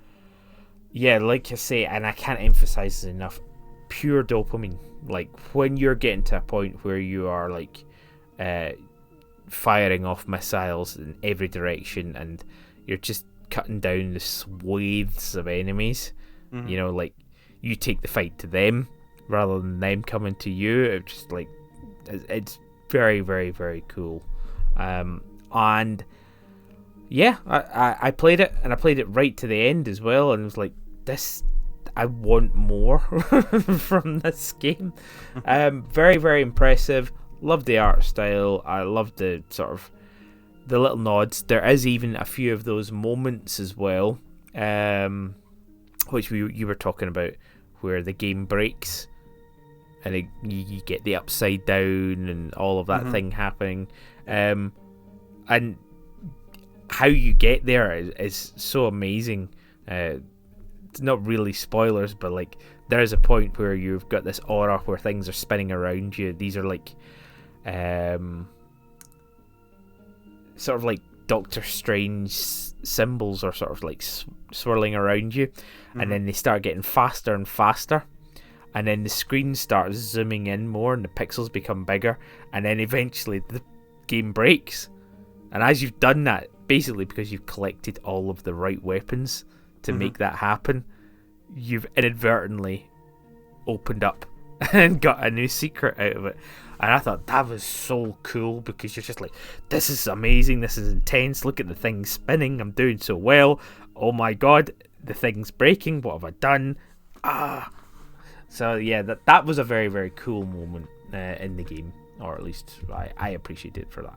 yeah, like I say, and I can't emphasize this enough, pure dopamine. Like when you're getting to a point where you are like firing off missiles in every direction, and you're just cutting down the swathes of enemies. You know, like you take the fight to them rather than them coming to you. It's just like, it's very, very, very cool. And yeah, I played it, and I played it right to the end as well, and it was like, this, I want more from this game. Very, very impressive. Love the art style. I love the sort of the little nods. There is even a few of those moments as well, which you were talking about, where the game breaks and you get the upside down and all of that thing happening, and how you get there is so amazing. It's not really spoilers, but like there is a point where you've got this aura where things are spinning around you. These are like sort of like Doctor Strange symbols, are sort of like swirling around you, and then they start getting faster and faster, and then the screen starts zooming in more and the pixels become bigger, and then eventually the game breaks. And as you've done that, basically because you've collected all of the right weapons to make that happen, you've inadvertently opened up and got a new secret out of it. And I thought that was so cool, because you're just like, this is amazing, this is intense, look at the thing spinning, I'm doing so well, oh my god, the thing's breaking, what have I done? So yeah, that was a very, very cool moment in the game, or at least I appreciate it for that.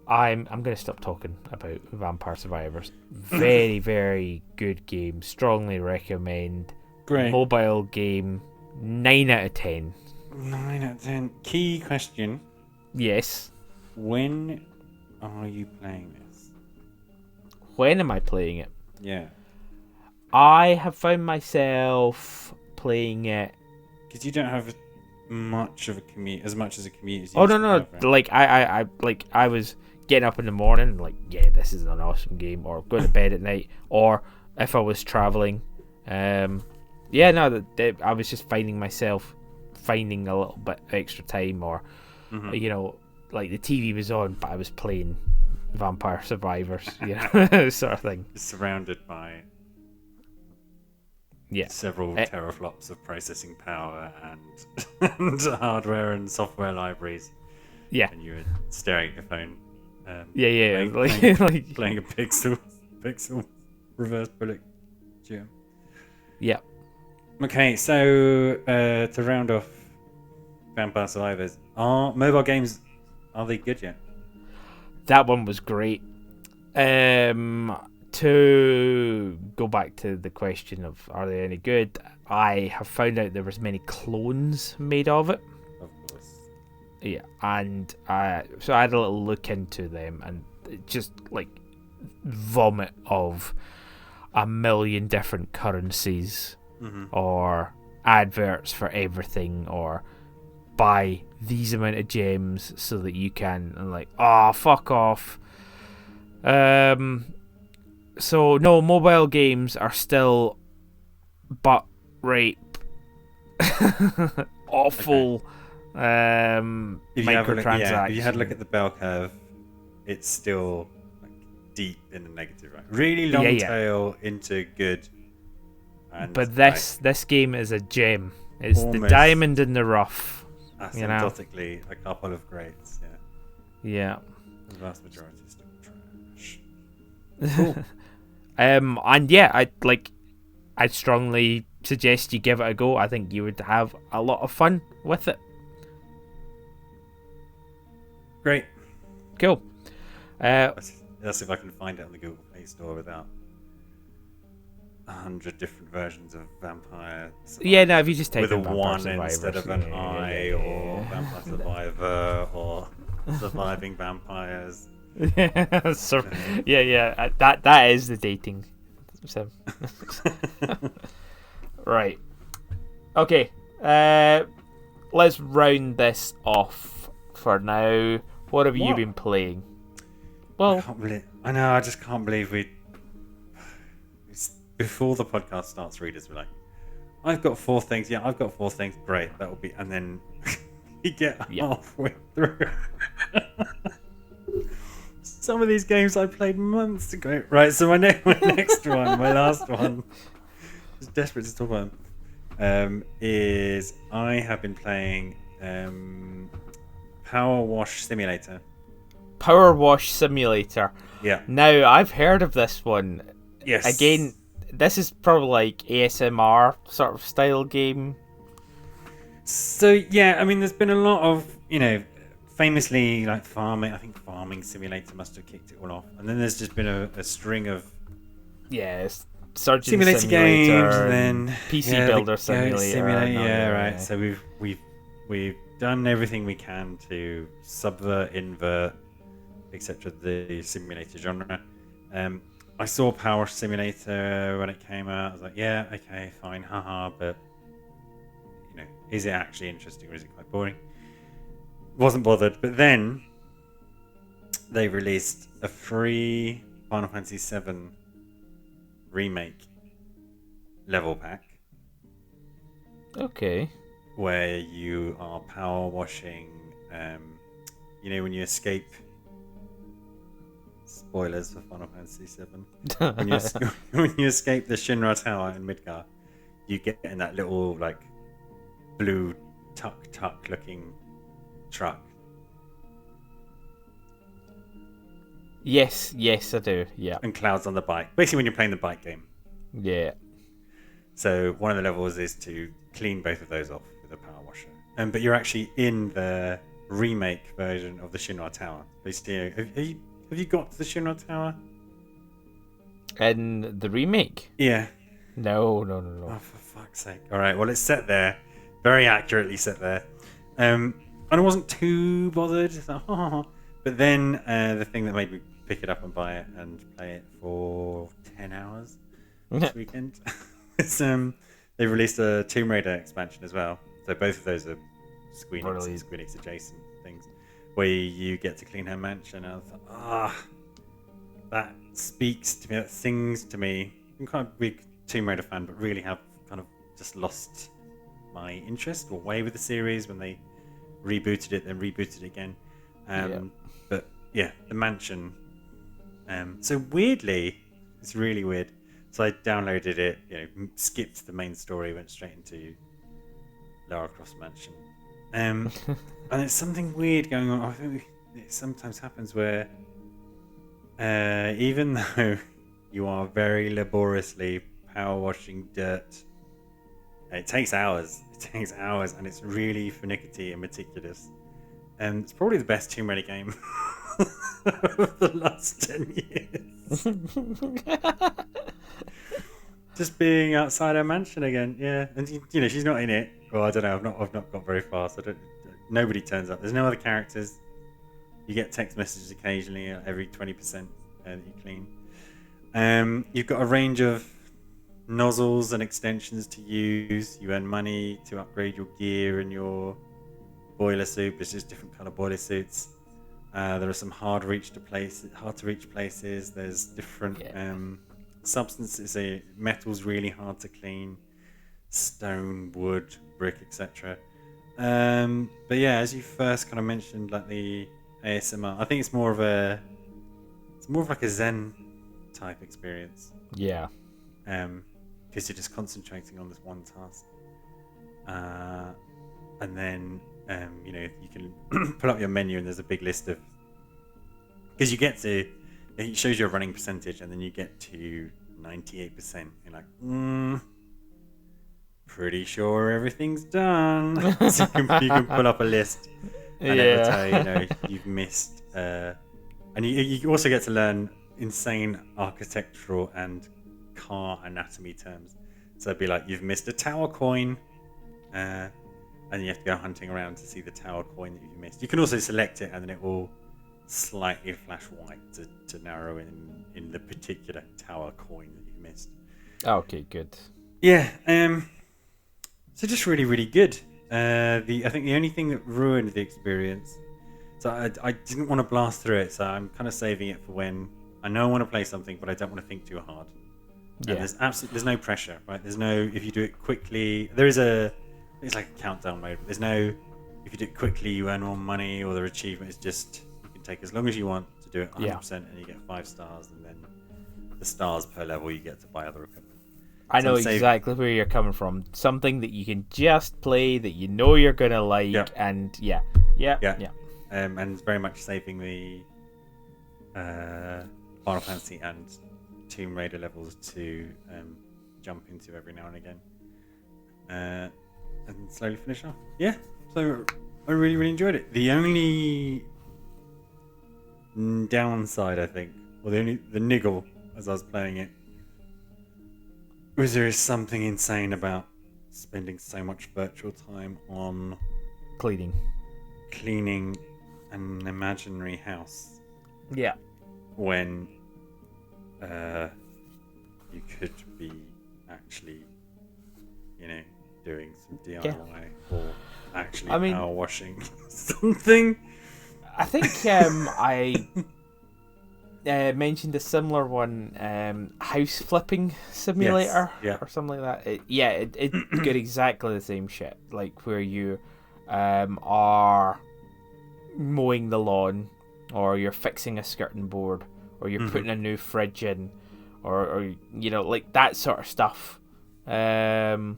I'm going to stop talking about Vampire Survivors. Very, very good game, strongly recommend. Great. Mobile game, 9 out of 10. 9 out of 10. Key question. Yes. When are you playing this? When am I playing it? Yeah. I have found myself playing it. Because you don't have much of a commute, as much as a commute as you Oh, used to no. have, right? Like, I was getting up in the morning and like, yeah, this is an awesome game. Or going to bed at night. Or if I was traveling. I was just finding myself finding a little bit extra time, or you know, like the TV was on but I was playing Vampire Survivors, you know, sort of thing. Surrounded by several teraflops of processing power and hardware and software libraries. Yeah. And you were staring at your phone. Playing a pixel reverse bullet gem. Yeah. Okay, so to round off Vampire Survivors, are mobile games, are they good yet? That one was great. To go back to the question of are they any good, I have found out there was many clones made of it. Of course. Yeah, and so I had a little look into them, and just like vomit of a million different currencies, or adverts for everything, or buy these amount of gems so that you can, and like, fuck off. So no, mobile games are still butt rape, awful. Microtransactions. If you had a look at the bell curve, it's still like deep in the negative, right? Really long tail into good. But this game is a gem. It's the diamond in the rough. Asymptotically, a couple of grades. Yeah. The vast majority is still trash. Cool. I'd strongly suggest you give it a go. I think you would have a lot of fun with it. Great. Cool. Let's see if I can find it on the Google Play Store without 100 different versions of Vampire Survivor. Yeah, no, if you just take with a Vampire 1 Survivor, instead of an I, or Vampire Survivor, or Surviving Vampires. That is the dating sim. Right. Okay. Let's round this off for now. What have you been playing? Well, I know. I just can't believe before the podcast starts, readers were like, "I've got 4 things." Yeah, I've got 4 things. Great, that will be. And then you get halfway through. Some of these games I played months ago. Right, so my next one, my last one, just desperate to talk about, is I have been playing Powerwash Simulator. Powerwash Simulator. Yeah. Now, I've heard of this one. Yes. Again, this is probably like ASMR sort of style game. So, yeah, I mean, there's been a lot of, famously, like farming. I think Farming Simulator must have kicked it all off. And then there's just been a string of Surgeon Simulator games, and then PC Builder Simulator. Right. So we've done everything we can to subvert, invert, etc. the simulator genre. I saw Power Simulator when it came out. I was like, yeah, okay, fine, haha, but is it actually interesting or is it quite boring? Wasn't bothered. But then they released a free Final Fantasy VII remake level pack Okay. where you are power washing. When you escape. Spoilers for Final Fantasy VII. When you escape the Shinra Tower in Midgar, you get in that little like blue tuk looking truck. Yes, I do. Yeah. And Cloud's on the bike. Basically, when you're playing the bike game. Yeah. So one of the levels is to clean both of those off with a power washer. But you're actually in the remake version of the Shinra Tower. Basically, have you got to the Shinra Tower? In the remake? Yeah. No. Oh, for fuck's sake. All right, well, it's set there. Very accurately set there. And I wasn't too bothered. But then the thing that made me pick it up and buy it and play it for 10 hours this weekend is they released a Tomb Raider expansion as well. So both of those are Square Enix adjacent things where you get to clean her mansion. And I thought, that speaks to me, that sings to me. I'm kind of a big Tomb Raider fan, but really have kind of just lost my interest or way with the series when they rebooted it, then rebooted it again. But yeah, the mansion. So weirdly, it's really weird. So I downloaded it, skipped the main story, went straight into Lara Croft Mansion. And it's something weird going on. I think it sometimes happens where even though you are very laboriously power washing dirt, it takes hours. And it's really finicky and meticulous. And it's probably the best Tomb Raider game of the last 10 years. Just being outside her mansion again, yeah. And she's not in it. Well, I don't know. I've not got very far. So nobody turns up. There's no other characters. You get text messages occasionally every 20% that you clean. You've got a range of nozzles and extensions to use. You earn money to upgrade your gear and your boiler suit. There's just different kind of boiler suits. There are some hard to reach places. There's different substances. Metal's really hard to clean. Stone, wood, brick, etc. But yeah, as you first kind of mentioned, like the ASMR, I think it's more of like a Zen type experience. Yeah. Because you're just concentrating on this one task. And then you can pull up your menu and there's a big list of, because it shows your running percentage and then you get to 98%. You're like, pretty sure everything's done. So you can pull up a list and it will tell you, you've missed. And you also get to learn insane architectural and car anatomy terms. So it'd be like, you've missed a tower coin. And you have to go hunting around to see the tower coin that you've missed. You can also select it and then it will slightly flash white to narrow in the particular tower coin that you've missed. Okay, good. Yeah, so just really, really good. I think the only thing that ruined the experience, so I didn't want to blast through it, so I'm kind of saving it for when I know I want to play something, but I don't want to think too hard. Yeah. There's no pressure, right? There's no, if you do it quickly, it's like a countdown mode, but there's no, if you do it quickly, you earn more money, or their achievement is just, you can take as long as you want to do it 100%, and you get 5 stars, and then the stars per level you get to buy other equipment. I know exactly where you're coming from. Something that you can just play, that you know you're going to like, and yeah. And very much saving the Final Fantasy and Tomb Raider levels to jump into every now and again. And slowly finish off. Yeah, so I really, really enjoyed it. The only downside, I think, or the niggle as I was playing it, was there is something insane about spending so much virtual time on cleaning an imaginary house. Yeah. When you could be actually, doing some DIY or actually power washing something. I think mentioned a similar one, house flipping simulator, yeah. or something like that. It got exactly the same shit, like where you are mowing the lawn, or you're fixing a skirting board, or you're putting a new fridge in, or you know, like that sort of stuff. And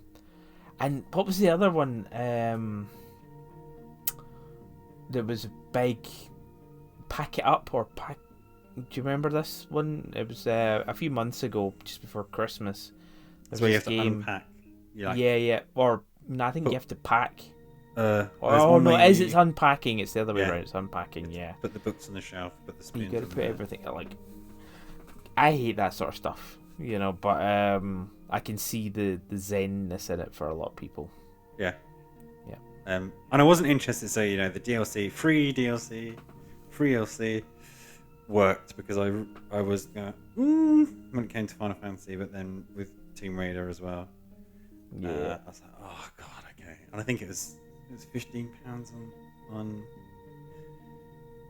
what was the other one? There was a big pack it up or pack. Do you remember this one? It was a few months ago, just before Christmas. That's where you have to unpack. Yeah. Or no, I think you have to pack. Oh no, it's unpacking. It's the other way around. It's unpacking. Yeah. Put the books on the shelf. Put the spoons. You got to put everything. Like, I hate that sort of stuff, you know. But I can see the zenness in it for a lot of people. Yeah. Yeah. And I wasn't interested. So the DLC, free DLC worked because I was when it came to Final Fantasy, but then with Tomb Raider as well. Yeah. I was like, oh god, okay. And I think it was £15 on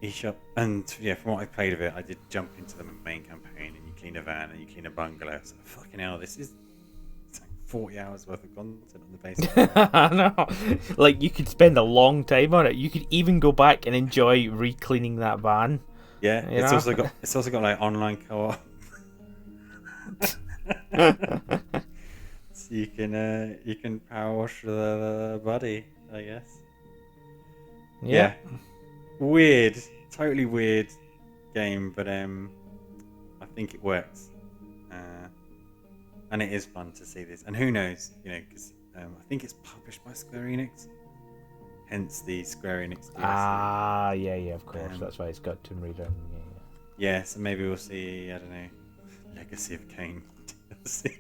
eShop. And yeah, from what I played of it, I did jump into the main campaign, and you clean a van and you clean a bungalow. So fucking hell, it's like 40 hours worth of content on the base. I know. Like, you could spend a long time on it. You could even go back and enjoy re-cleaning that van. Yeah, it's also got like online co-op. So you can power wash the buddy, I guess. Yeah. Weird, totally weird game, but I think it works, and it is fun to see this. And who knows, because I think it's published by Square Enix, hence the Square Enix DLC. Yeah, of course. That's why it's got Tomb Raider. Yeah, so maybe we'll see, I don't know, Legacy of Kain DLC.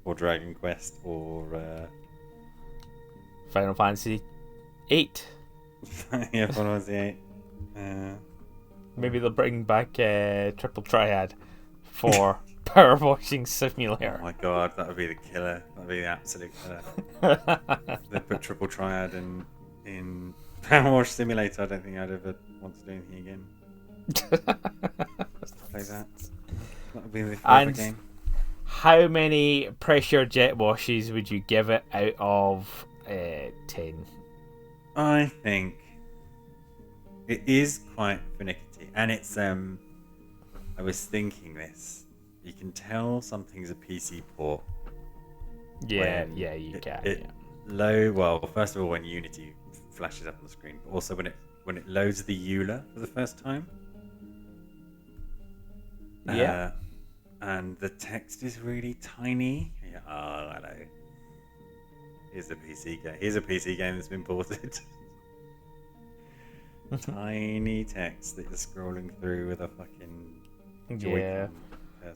Or Dragon Quest, or Final Fantasy 8. Yeah, Final Fantasy 8. Maybe they'll bring back Triple Triad for Power Washing Simulator. Oh my god, that would be the killer. That would be the absolute killer. They put Triple Triad in Power Wash Simulator. I don't think I'd ever want to do anything again. Play that. That would be the favorite game. How many pressure jet washes would you give it out of 10? I think it is quite finicky, and it's I was thinking this. You can tell something's a PC port. Yeah, you can. Well, first of all, when Unity flashes up on the screen, but also when it loads the EULA for the first time. Yeah. And the text is really tiny. Yeah, oh, hello. Here's a PC game. Here's a PC game that's been ported. Tiny text that you're scrolling through with a fucking Joy-Con. Yeah.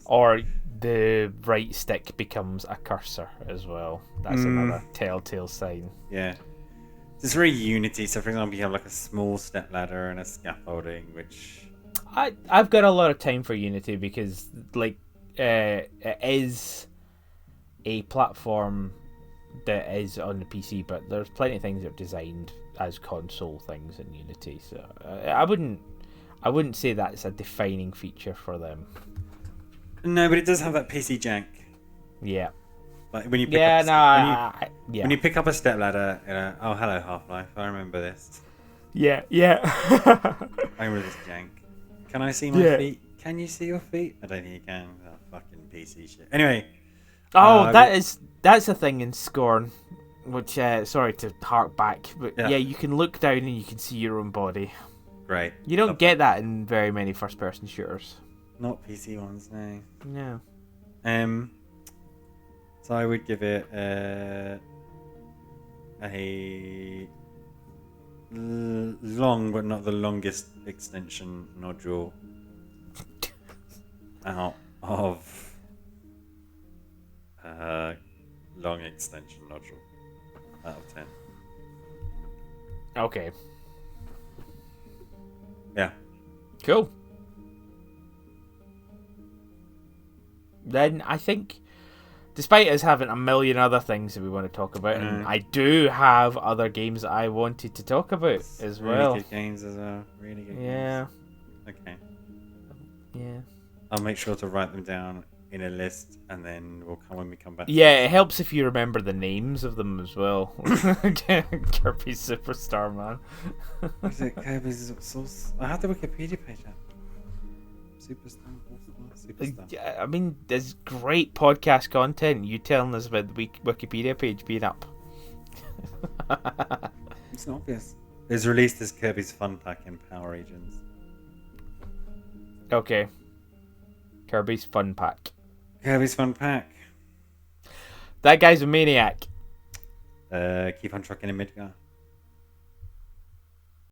Or the right stick becomes a cursor as well. That's another telltale sign. Yeah. It's very Unity. So, for example, you have like a small step ladder and a scaffolding, which... I've got a lot of time for Unity because, like, it is a platform that is on the PC, but there's plenty of things that are designed as console things in Unity. So I wouldn't say that's a defining feature for them. No, but it does have that PC jank. Yeah. Like when you pick when you pick up a step ladder, oh hello Half-Life, I remember this. Yeah. I remember this jank. Can I see my feet? Can you see your feet? I don't think you can. Oh, fucking PC shit. Anyway. Oh, that's a thing in Scorn, which sorry to hark back, but yeah, you can look down and you can see your own body. Right. You don't get that in very many first-person shooters. Not PC ones, no. No. So I would give it a long, but not the longest extension nodule out of long extension nodule out of 10. Okay. Yeah. Cool. Then I think, despite us having a million other things that we want to talk about, and I do have other games that I wanted to talk about as well. Really good games as well. Really good Yeah. games. Okay. Yeah. I'll make sure to write them down in a list, and then we'll come when we come back. Yeah, it helps if you remember the names of them as well. Kirby Superstar, man. Is it Kirby's Source? I have the Wikipedia page up. Superstar. Yeah, I mean, there's great podcast content. You telling us about the Wikipedia page being up. It's not obvious. It was released as Kirby's Fun Pack in Power Regions. Okay. Kirby's Fun Pack. Kirby's Fun Pack. That guy's a maniac. Keep on trucking in Midgar.